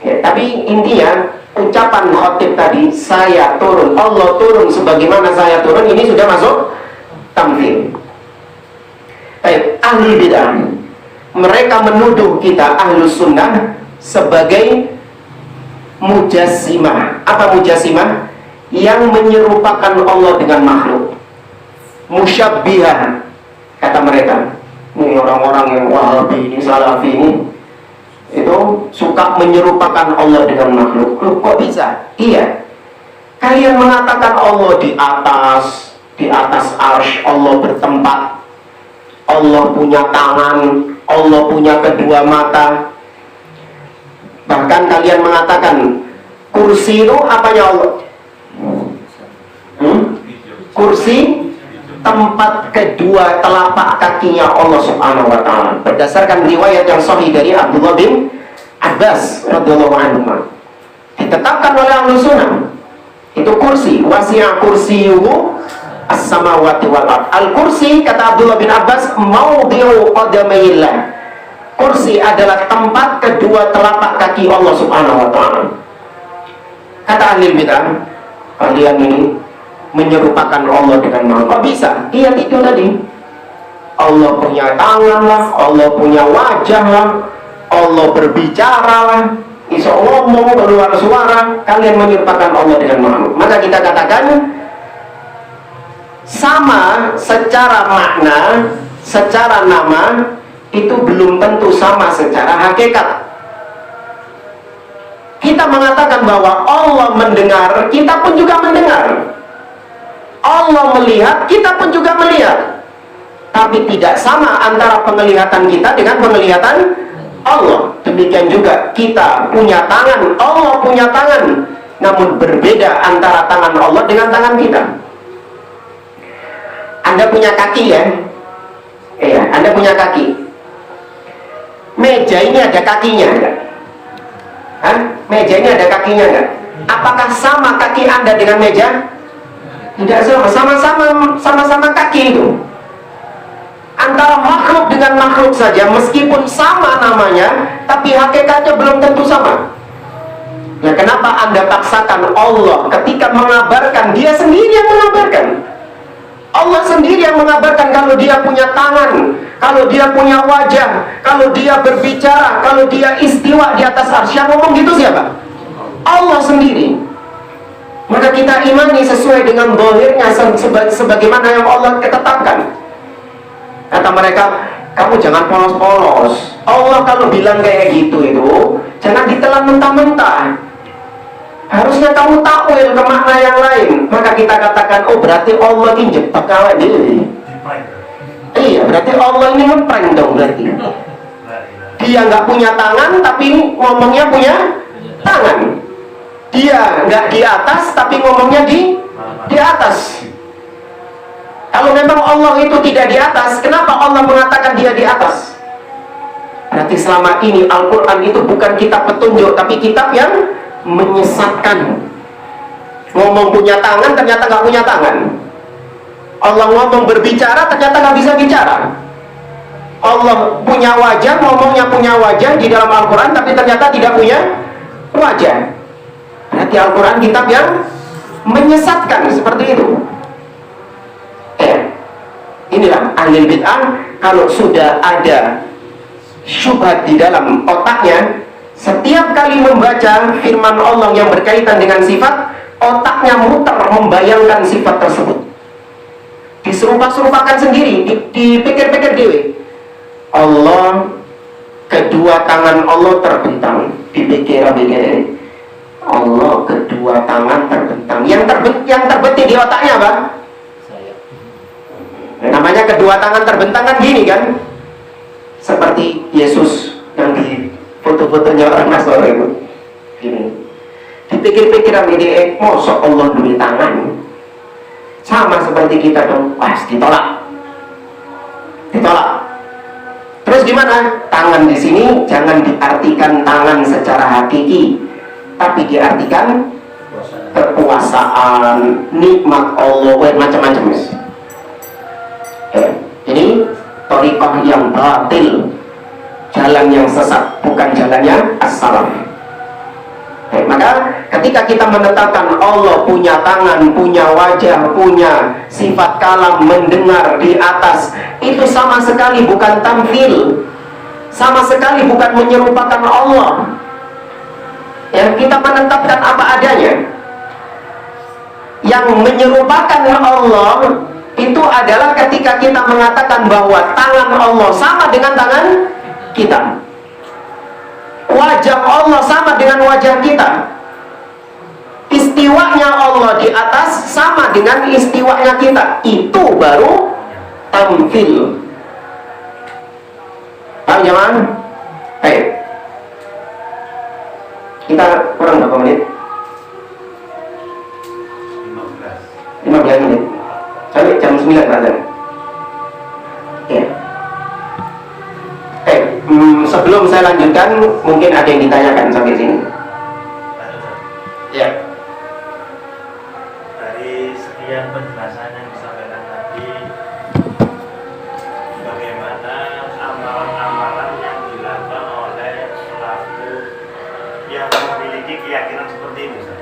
Ya, tapi intinya ucapan khotib tadi, saya turun, Allah turun sebagaimana saya turun, ini sudah masuk tamthil. Baik, ahli bid'ah, mereka menuduh kita ahlus sunnah sebagai mujassimah. Apa mujassimah? Yang menyerupakan Allah dengan makhluk. Musyabbihah, kata mereka. Ini orang-orang yang Wahabi ini, Salafi ini, itu suka menyerupakan Allah dengan makhluk. Loh, kok bisa? Iya. Kalian mengatakan Allah di atas arsy, Allah bertempat, Allah punya tangan, Allah punya kedua mata. Bahkan kalian mengatakan kursi itu apanya Allah? Kursi tempat kedua telapak kakinya Allah Subhanahu wa taala. Berdasarkan riwayat yang sahih dari Abdullah bin Abbas radhiyallahu anhu. Ditetapkan oleh Ahlus Sunnah. Itu kursi, wasi'a kursiyuhu as-samawati wal ard. Al-kursi kata Abdullah bin Abbas maudhi'u qadamayillah. Kursi adalah tempat kedua telapak kaki Allah Subhanahu wa taala. Kata ahli bidah, kalian ini menyerupakan Allah dengan makhluk. Kok bisa? Iya, itu tadi. Allah punya tangan lah, Allah punya wajah lah, Allah berbicara lah, iso ngomong keluar suara. Kalian menyerupakan Allah dengan makhluk. Maka kita katakan sama secara makna, secara nama, itu belum tentu sama secara hakikat. Kita mengatakan bahwa Allah mendengar, kita pun juga mendengar. Allah melihat, kita pun juga melihat. Tapi tidak sama antara penglihatan kita dengan penglihatan Allah. Demikian juga kita punya tangan, Allah punya tangan. Namun berbeda antara tangan Allah dengan tangan kita. Anda punya kaki ya? Iya, Anda punya kaki. Meja ini ada kakinya enggak? Hah? Meja ini ada kakinya enggak? Apakah sama kaki Anda dengan meja? Tidak sama, sama-sama kaki itu. Antara makhluk dengan makhluk saja, meskipun sama namanya, tapi hakikatnya belum tentu sama. Nah, kenapa Anda paksakan Allah ketika mengabarkan, Dia sendiri yang mengabarkan? Allah sendiri yang mengabarkan kalau Dia punya tangan, kalau Dia punya wajah, kalau Dia berbicara, kalau Dia istiwa di atas arsy. Yang ngomong gitu siapa? Allah sendiri. Maka kita imani sesuai dengan zahirnya sebagaimana yang Allah tetapkan. Kata mereka, kamu jangan polos-polos. Allah kalau bilang kayak gitu itu jangan ditelan mentah-mentah. Harusnya kamu takwil ke makna yang lain. Maka kita katakan, oh berarti Allah ini jebak awak dhewe. Iya, berarti Allah ini ngeprank dong berarti. Dia nggak punya tangan tapi ngomongnya punya tangan. Dia nggak di atas tapi ngomongnya di atas. Kalau memang Allah itu tidak di atas, kenapa Allah mengatakan Dia di atas? Berarti selama ini Al-Quran itu bukan kitab petunjuk, tapi kitab yang menyesatkan. Ngomong punya tangan, ternyata nggak punya tangan. Allah ngomong berbicara, ternyata nggak bisa bicara. Allah punya wajah, ngomongnya punya wajah di dalam Al-Quran, tapi ternyata tidak punya wajah. Berarti Al-Quran kitab yang menyesatkan, seperti itu. Inilah ahli bid'ah. Kalau sudah ada syubhat di dalam otaknya, setiap kali membaca firman Allah yang berkaitan dengan sifat, otaknya muter membayangkan sifat tersebut. Diserupa-serupakan sendiri, dipikir-pikir dewe. Allah, kedua tangan Allah terbentang, dipikir-pikir. Allah kedua tangan terbentang. Yang terbetik di otaknya apa? Namanya kedua tangan terbentang kan gini kan? Seperti Yesus yang di foto-fotonya orang Nasrani itu. Gini. Dipikir-pikir ini, mosok Allah dua tangan. Sama seperti kita dong. Pas ditolak. Ditolak. Terus gimana? Tangan di sini jangan diartikan tangan secara hakiki, tapi diartikan kekuasaan, nikmat Allah, macam-macam. Ini thariqah yang batil, jalan yang sesat, bukan jalannya as-salaf. Maka ketika kita menetapkan Allah punya tangan, punya wajah, punya sifat kalam, mendengar di atas, itu sama sekali bukan tamthil, sama sekali bukan menyerupakan Allah. Kita menetapkan apa adanya. Yang menyerupakan Allah itu adalah ketika kita mengatakan bahwa tangan Allah sama dengan tangan kita, wajah Allah sama dengan wajah kita, istiwanya Allah di atas sama dengan istiwanya kita. Itu baru tamthil. Paham jangan? Ayo, kita kurang berapa menit? 15 menit sampai jam 9 azan. Ya. Sebelum saya lanjutkan, mungkin ada yang ditanyakan sampai sini. Ya. Dari sekian penjelasan yang disampaikan tadi, bagaimana amalan-amalan yang dilakukan oleh pelaku yang memiliki keyakinan seperti ini, Ustaz?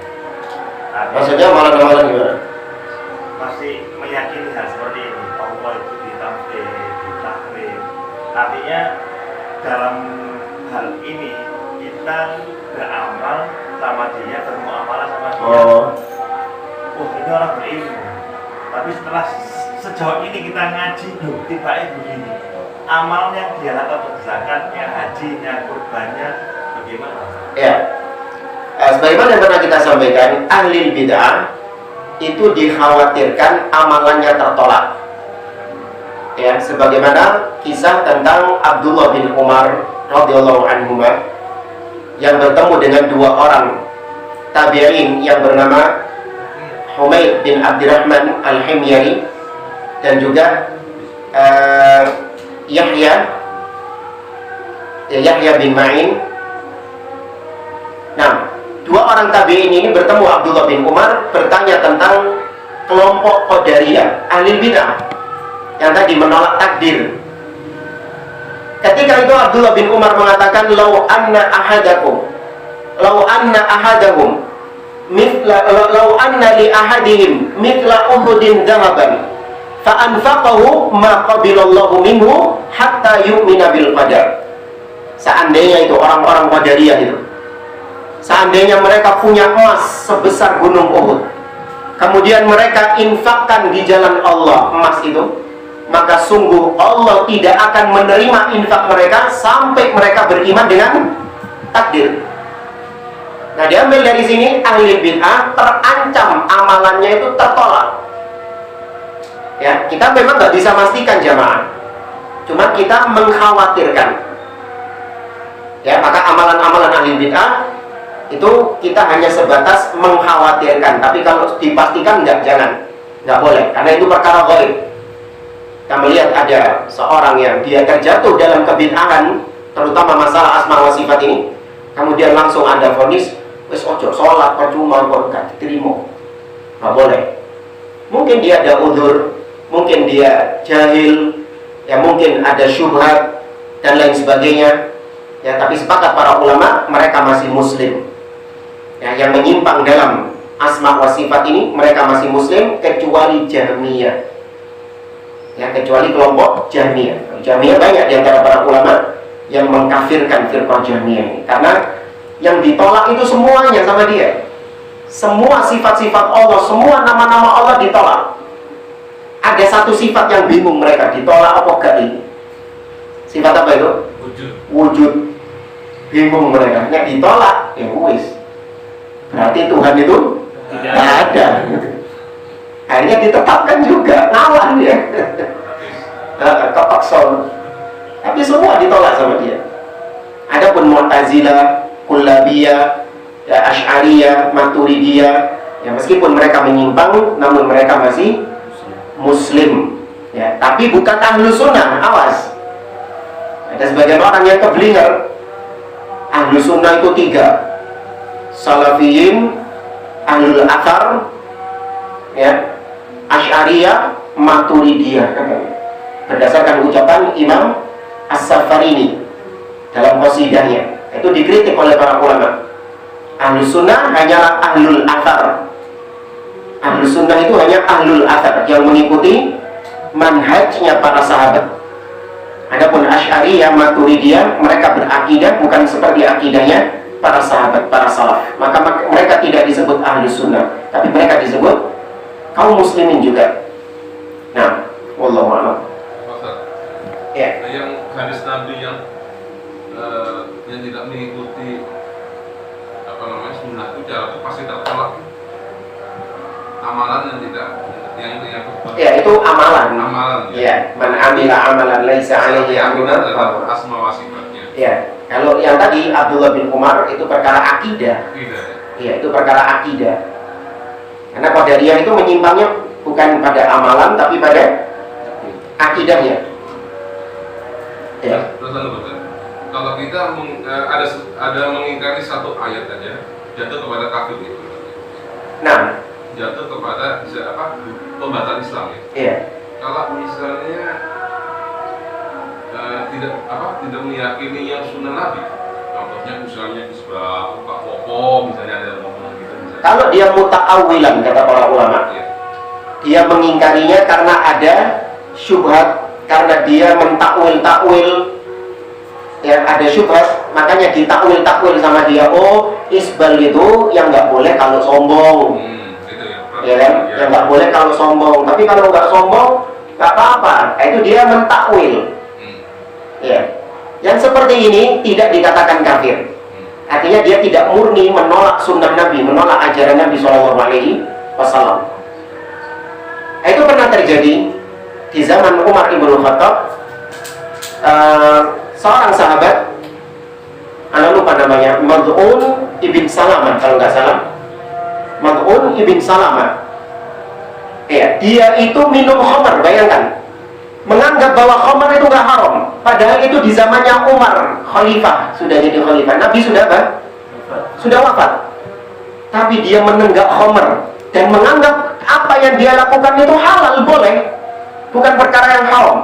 Maksudnya amalan-amalan gimana? Masih meyakini hal seperti ini, Allah itu ditampil, ditakwil. Artinya dalam hal ini kita beramal sama dia, bermuamalah sama dia. Ini orang berilmu. Tapi setelah sejauh ini kita ngaji, tiba-tiba begini. Amal yang dia lakukan, zakatnya, hajinya, kurbannya, bagaimana? Ya. Sebagaimana yang pernah kita sampaikan, ahli bid'ah itu dikhawatirkan amalannya tertolak. Ya, sebagaimana kisah tentang Abdullah bin Umar radhiyallahu anhu yang bertemu dengan dua orang tabi'in yang bernama Humaid bin Abdurrahman al-Himyari dan juga Yahya bin Ma'in. Nah, dua orang tabi'in ini bertemu Abdullah bin Umar, bertanya tentang kelompok Qadariyah, ahli bid'ah yang tadi menolak takdir. Ketika itu Abdullah bin Umar mengatakan, "Lau anna ahadahum lau anna li ahadihim mithla uhudin dhahaban fa anfaqahu ma qabilallahu minhu hatta yu'mina bil qadar." Seandainya itu orang-orang Qadariyah itu, seandainya mereka punya emas sebesar gunung Uhud, kemudian mereka infakkan di jalan Allah emas itu, maka sungguh Allah tidak akan menerima infak mereka sampai mereka beriman dengan takdir. Nah, diambil dari sini ahli bid'ah terancam amalannya itu tertolak. Ya, kita memang nggak bisa pastikan jamaah, cuma kita mengkhawatirkan. Ya, maka amalan-amalan ahli bid'ah itu kita hanya sebatas mengkhawatirkan, tapi kalau dipastikan nggak boleh, karena itu perkara ghaib. Kita melihat ada seorang yang dia terjatuh dalam kebid'ahan, terutama masalah asma wa sifat ini, kemudian langsung ada vonis, wis ojo sholat percuma kok gak diterima, nggak boleh. Mungkin dia ada udzur, mungkin dia jahil, ya mungkin ada syubhat dan lain sebagainya. Ya, tapi sepakat para ulama mereka masih muslim. Ya, yang menyimpang dalam asma wa sifat ini mereka masih muslim kecuali Jahmiyah. Ya, kecuali kelompok Jahmiyah. Jahmiyah banyak di antara para ulama yang mengkafirkan firqah Jahmiyah ini, karena yang ditolak itu semuanya sama dia. Semua sifat-sifat Allah, semua nama-nama Allah ditolak. Ada satu sifat yang bingung mereka, ditolak apa gak ini? Sifat apa itu? Wujud. Bingung mereka, yang ditolak, ya wis. Berarti Tuhan itu tidak ada. Akhirnya ditetapkan juga, ngalah dia. Kepaksa. Tapi semua ditolak sama dia. Adapun Mu'tazilah, Kullabiyah, ya, Asy'ariyah, Maturidiyah, ya meskipun mereka menyimpang, namun mereka masih muslim. Ya, tapi bukan ahlu sunnah, awas. Ada sebagian orang yang keblinger. Ahlu sunnah itu 3. Salafiyin, ahlul athar, ya, Asy'ariyah, Maturidiyah. Berdasarkan ucapan Imam As-Safarini dalam qasidahnya, itu dikritik oleh para ulama. Ahlus sunnah hanyalah ahlul athar. Ahlus sunnah itu hanya ahlul athar yang mengikuti manhajnya para sahabat. Adapun Asy'ariyah, Maturidiyah, mereka berakidah bukan seperti akidahnya para sahabat, para salaf. Maka mereka tidak disebut ahlus sunnah, tapi mereka disebut kaum muslimin juga. Nah, masih tertolak amalan yang tidak Ya, itu amalan. Amalan. Ya, man amila amalan laisa alaihi amruna asma wa sifatnya. Ya, kalau yang tadi Abdullah bin Umar itu perkara akidah. Ya, itu perkara akidah. Karena Qadariyah itu menyimpangnya bukan pada amalan tapi pada akidahnya. Ya. Terus kalau kita ada mengingkari satu ayat aja, jatuh kepada kafir itu. Nah, jatuh kepada pembatal Islam ya. Iya. Kalau misalnya tidak meyakini yang sunnah Nabi, contohnya misalnya isbah, buka pokok, misalnya ada ngomong gitu. Misalnya. Kalau dia muta'awilan kata para ulama, iya. Dia mengingkarinya karena ada syubhat, karena dia mentakwil, yang ada syubhat, makanya ditakwil sama dia. Oh, isbal itu yang nggak boleh kalau sombong. Ya kan? Yang nggak boleh kalau sombong, tapi kalau nggak sombong nggak apa-apa. Itu dia mentakwil. Ya, yang seperti ini tidak dikatakan kafir. Artinya dia tidak murni menolak sunnah Nabi, menolak ajaran Nabi SAW. Itu pernah terjadi di zaman Umar ibn Khattab. Seorang sahabat, anda lupa namanya, Mad'un ibn Salamah kalau nggak salah. Mad'un ibn Salamah. Ya, dia itu minum khamar, bayangkan. Menganggap bahwa khamar itu nggak haram. Padahal itu di zamannya Umar, khalifah, sudah jadi khalifah. Nabi sudah apa? Sudah wafat. Tapi dia menenggak khamar dan menganggap apa yang dia lakukan itu halal, boleh. Bukan perkara yang haram.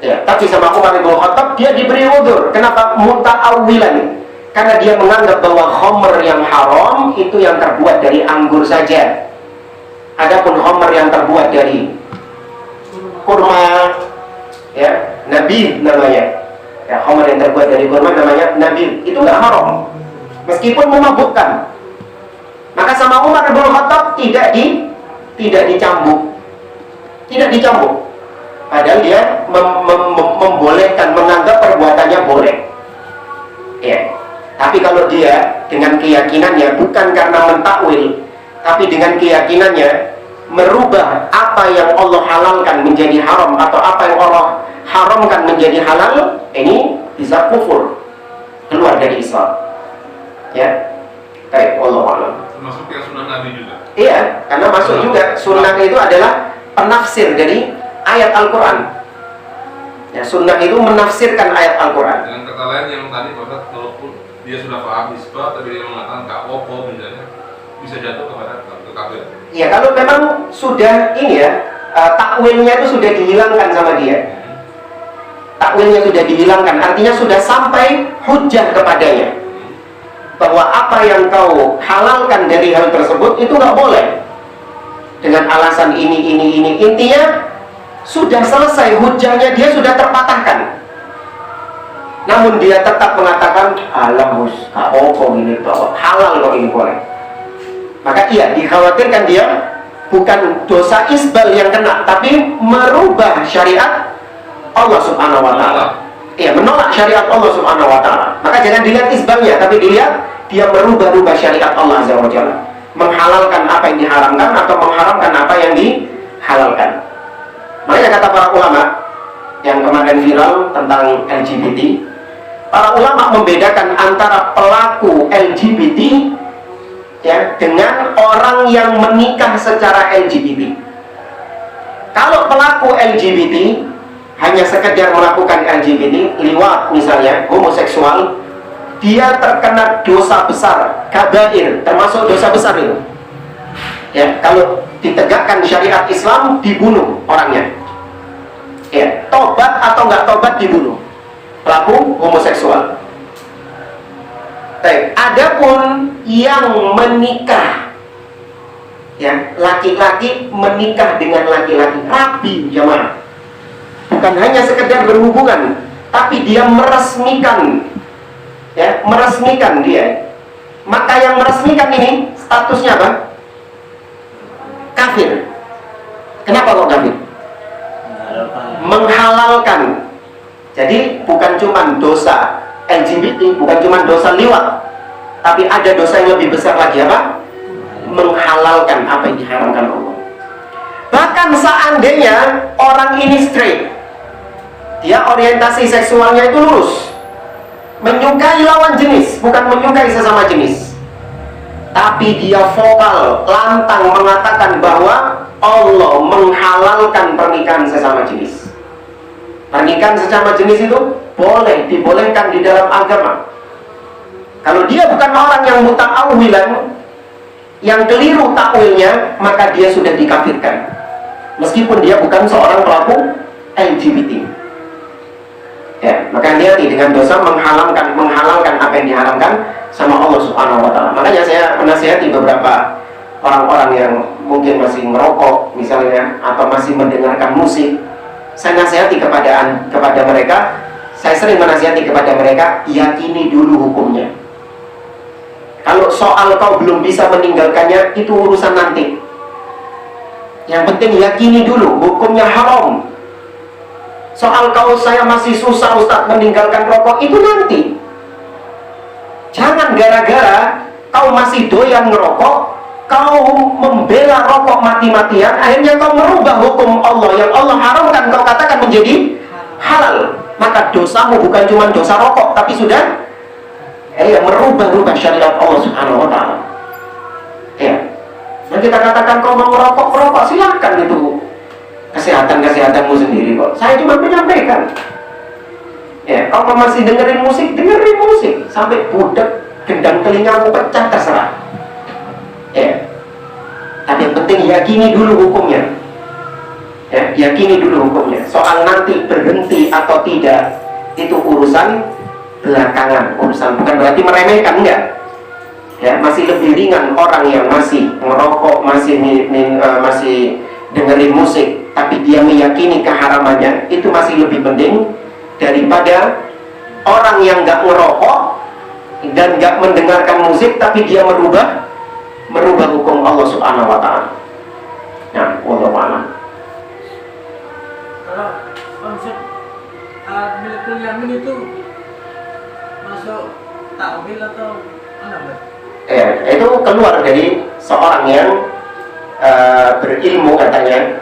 Ya, tapi sama Umar ibn Khattab dia diberi udzur. Kenapa? Muta'awwilan. Karena dia menganggap bahwa khamr yang haram itu yang terbuat dari anggur saja. Adapun khamr yang terbuat dari kurma, ya, nabil namanya. Ya, khamr yang terbuat dari kurma namanya nabil. Itu nggak haram, meskipun memabukkan. Maka sama Umar bin Khattab tidak dicambuk, Padahal dia membolehkan, menganggap perbuatannya boleh. Ya. Tapi kalau dia dengan keyakinannya bukan karena mentakwil, tapi dengan keyakinannya merubah apa yang Allah halalkan menjadi haram atau apa yang Allah haramkan menjadi halal, ini bisa kufur, keluar dari Islam. Ya, baik, Allah alam. Termasuk yang sunnah Nabi juga. Iya, karena masuk juga sunnah itu adalah penafsir dari ayat Al-Quran. Ya, sunnah itu menafsirkan ayat Al-Quran. Dengan kata lain yang tadi Pak, walaupun dia sudah paham isbah, tapi dia mengatakan gak apa-apa misalnya, bisa jatuh kepada kafir. Ya, kalau memang sudah ini ya, takwilnya itu sudah dihilangkan sama dia. Takwilnya sudah dihilangkan, artinya sudah sampai hujjah kepadanya bahwa apa yang kau halalkan dari hal tersebut itu nggak boleh dengan alasan ini. Intinya sudah selesai hujjahnya, dia sudah terpatahkan. Namun dia tetap mengatakan alamus, kok ini bahwa halal kok ini boleh. Maka iya, dikhawatirkan dia bukan dosa isbal yang kena, tapi merubah syariat Allah Subhanahu wa Ta'ala. Iya, menolak syariat Allah Subhanahu wa Ta'ala. Maka jangan dilihat isbalnya, tapi dilihat dia merubah syariat Allah Azza wa Jalla, menghalalkan apa yang diharamkan atau mengharamkan apa yang dihalalkan. Makanya kata para ulama yang kemarin viral tentang LGBT, para ulama membedakan antara pelaku LGBT ya dengan orang yang menikah secara LGBT. Kalau pelaku LGBT hanya sekedar melakukan LGBT, liwat misalnya, homoseksual, dia terkena dosa besar, kabair, termasuk dosa besar itu. Ya, kalau ditegakkan syariat Islam, dibunuh orangnya. Ya, tobat atau nggak tobat dibunuh. Pelaku homoseksual. Adapun yang menikah, ya, laki-laki menikah dengan laki-laki, rabi jamaah, bukan hanya sekedar berhubungan, tapi dia meresmikan, ya, meresmikan dia. Maka yang meresmikan ini statusnya apa? Kafir. Kenapa kok kafir? Menghalalkan. Jadi bukan cuma dosa LGBT, bukan cuma dosa liwat, Tapi ada dosa yang lebih besar lagi, apa? Menghalalkan apa yang diharamkan Allah. Bahkan seandainya orang ini straight, dia orientasi seksualnya itu lurus, menyukai lawan jenis, bukan menyukai sesama jenis, tapi dia vokal, lantang mengatakan bahwa Allah menghalalkan pernikahan sesama jenis. Pernikahan sesama jenis itu boleh, dibolehkan di dalam agama. Kalau dia bukan orang yang muta'awilan, yang keliru takwilnya, maka dia sudah dikafirkan, meskipun dia bukan seorang pelaku LGBT. Ya, maka hati-hati dengan dosa menghalalkan apa yang diharamkan sama Allah Subhanahu wa Ta'ala. Makanya saya menasihati beberapa orang-orang yang mungkin masih merokok misalnya, atau masih mendengarkan musik. Saya nasihati kepada mereka, saya sering menasihati kepada mereka, yakini dulu hukumnya. Kalau soal kau belum bisa meninggalkannya, itu urusan nanti. Yang penting yakini dulu hukumnya haram. Soal kau saya masih susah Ustaz meninggalkan rokok, itu nanti. Jangan gara-gara kau masih doyan ngerokok, kau membela rokok mati-matian, akhirnya kau merubah hukum Allah yang Allah haramkan, kau katakan menjadi halal. Maka dosamu bukan cuma dosa rokok, tapi sudah merubah syariat Allah Subhanahu wa Ta'ala. Ya. Nah, kita katakan kau mau merokok, silahkan, itu kesehatan-kesehatanmu sendiri kok. Saya cuma menyampaikan. Ya, kau masih dengerin musik sampai budak gendang telingamu pecah, terserah. Ya. Tapi yang penting yakini dulu hukumnya. Ya, yakini dulu hukumnya. Soal nanti berhenti atau tidak, itu urusan belakangan, bukan berarti meremehkan, enggak. Ya, masih lebih ringan orang yang masih merokok, masih dengerin musik, tapi dia meyakini keharamannya, itu masih lebih penting daripada orang yang enggak ngerokok dan enggak mendengarkan musik, tapi dia merubah hukum Allah Subhanahu wa Ta'ala. Nah, wallahu a'lam. Kalau konsep milkul yamin itu masuk takwil atau mana, Mbak? Ya, itu keluar dari seorang yang berilmu katanya,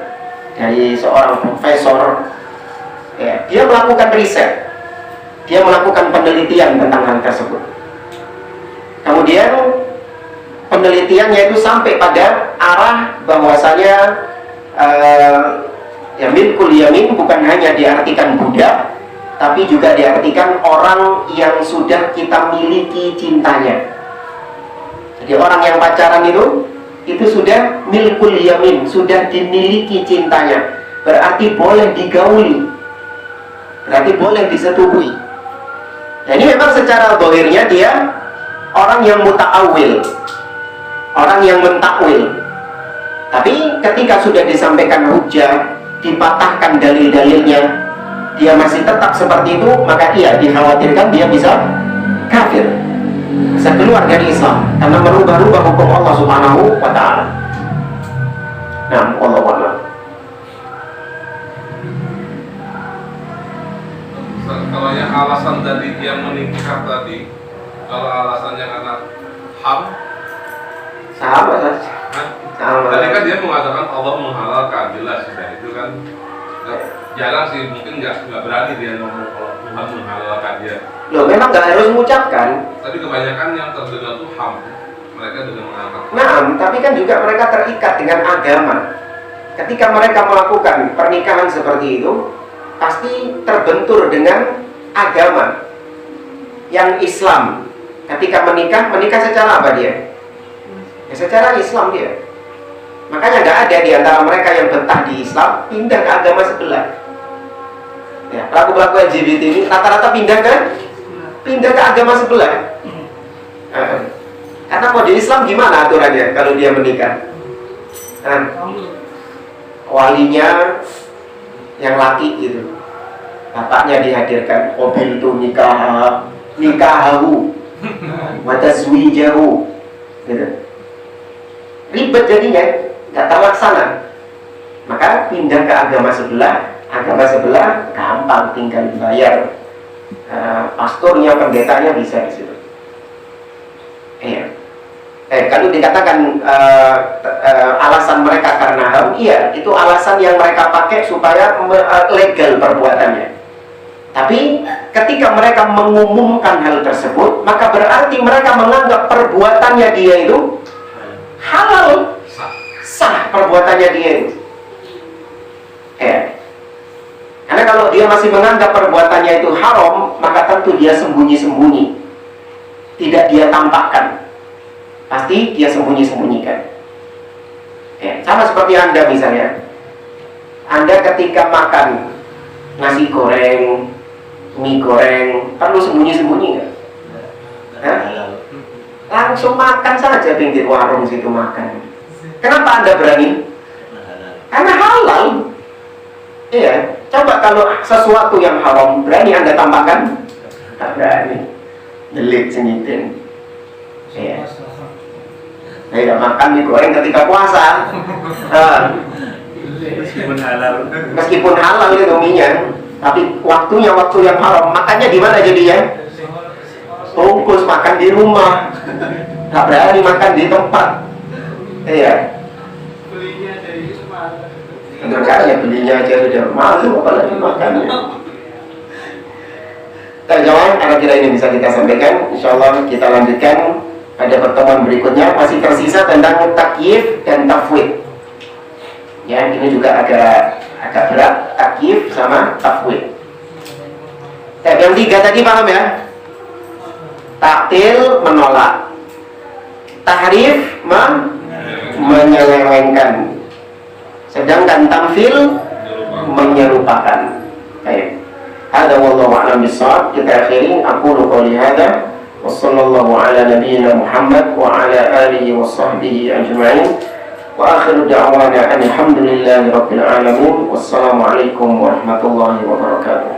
dari seorang profesor. Ya, dia melakukan riset, dia melakukan penelitian tentang hal tersebut. Kemudian penelitiannya itu sampai pada arah bahwasanya milkul yamin bukan hanya diartikan budak, tapi juga diartikan orang yang sudah kita miliki cintanya. Jadi orang yang pacaran itu sudah milkul yamin, sudah dimiliki cintanya, berarti boleh digauli, berarti boleh disetubuhi. Nah, ini memang secara zahirnya dia orang yang muta'awil, orang yang mentakwil. Tapi ketika sudah disampaikan hujjah, dipatahkan dalil-dalilnya, dia masih tetap seperti itu, maka iya dikhawatirkan dia bisa kafir, bisa keluar dari Islam karena merubah-rubah hukum Allah Subhanahu wa Ta'ala. Nah, wallahu a'lam. Kalau yang alasan tadi dia menikah tadi, kalau alasannya karena ham, Sama saja. tadi kan dia mengatakan Allah menghalalkan, jelas sudah itu kan. Jarang sih, mungkin nggak berani dia ngomong kalau Tuhan menghalalkan dia. Loh, memang nggak harus mengucapkan. Tapi kebanyakan yang terdengar tuh ham, mereka dengan mengatakan. Nah, tapi kan juga mereka terikat dengan agama. Ketika mereka melakukan pernikahan seperti itu, pasti terbentur dengan agama yang Islam. Ketika menikah secara apa dia? Ya, secara Islam dia. Makanya nggak ada di antara mereka yang betah di Islam pindah ke agama sebelah. Ya, pelaku-pelaku LGBT ini rata-rata pindah ke agama sebelah. Karena kalau di Islam gimana aturannya kalau dia menikah? Walinya yang laki gitu, bapaknya dihadirkan, mobil itu nikahahu wa tazwijahu gitu. Ribet jadinya, nggak terlaksana. Maka pindah ke agama sebelah gampang, tinggal dibayar pastornya, pendetanya bisa di situ. Iya. Kalau dikatakan alasan mereka karena haram, iya, itu alasan yang mereka pakai supaya legal perbuatannya. Tapi ketika mereka mengumumkan hal tersebut, maka berarti mereka menganggap perbuatannya dia itu halal, sah perbuatannya dia itu. Karena kalau dia masih menganggap perbuatannya itu haram, maka tentu dia sembunyi-sembunyi, tidak dia tampakkan. Pasti dia sembunyi-sembunyikan. Sama seperti Anda misalnya. Anda ketika makan nasi goreng, mie goreng, perlu sembunyi-sembunyi nggak? Langsung makan saja pinggir warung situ makan. Kenapa Anda berani? Karena halal. Iya. Coba kalau sesuatu yang haram, berani Anda tampakkan? Tak berani. Delik senyitin. Iya. Tidak makan mie goreng ketika puasa. Meskipun halal itu mie-nya, tapi waktunya waktu yang haram. Makannya di mana jadinya? Bungkus makan di rumah. Nggak berani makan di tempat. Iya. Belinya dari rumah. Makanya belinya aja udah malu, apalagi makannya. Terjawab, kira-kira ini bisa kita sampaikan. Insyaallah kita lanjutkan pada pertemuan berikutnya. Masih tersisa tentang takyif dan tafwid. Ya, ini juga agak berat, takyif sama tafwid. Yang 3 tadi paham ya? Taktil menolak, tahrif menyelewengkan, sedangkan tamfil menyerupakan. Baik. Hada wallahu a'lam bissawab. Kita akhiri aqulu qouli hada wa sallallahu ala nabiyyina Muhammad wa ala alihi wa sahbihi ajma'in. Wa akhiru da'wana alhamdulillahi rabbil alamin. Wassalamu alaikum warahmatullahi wabarakatuh.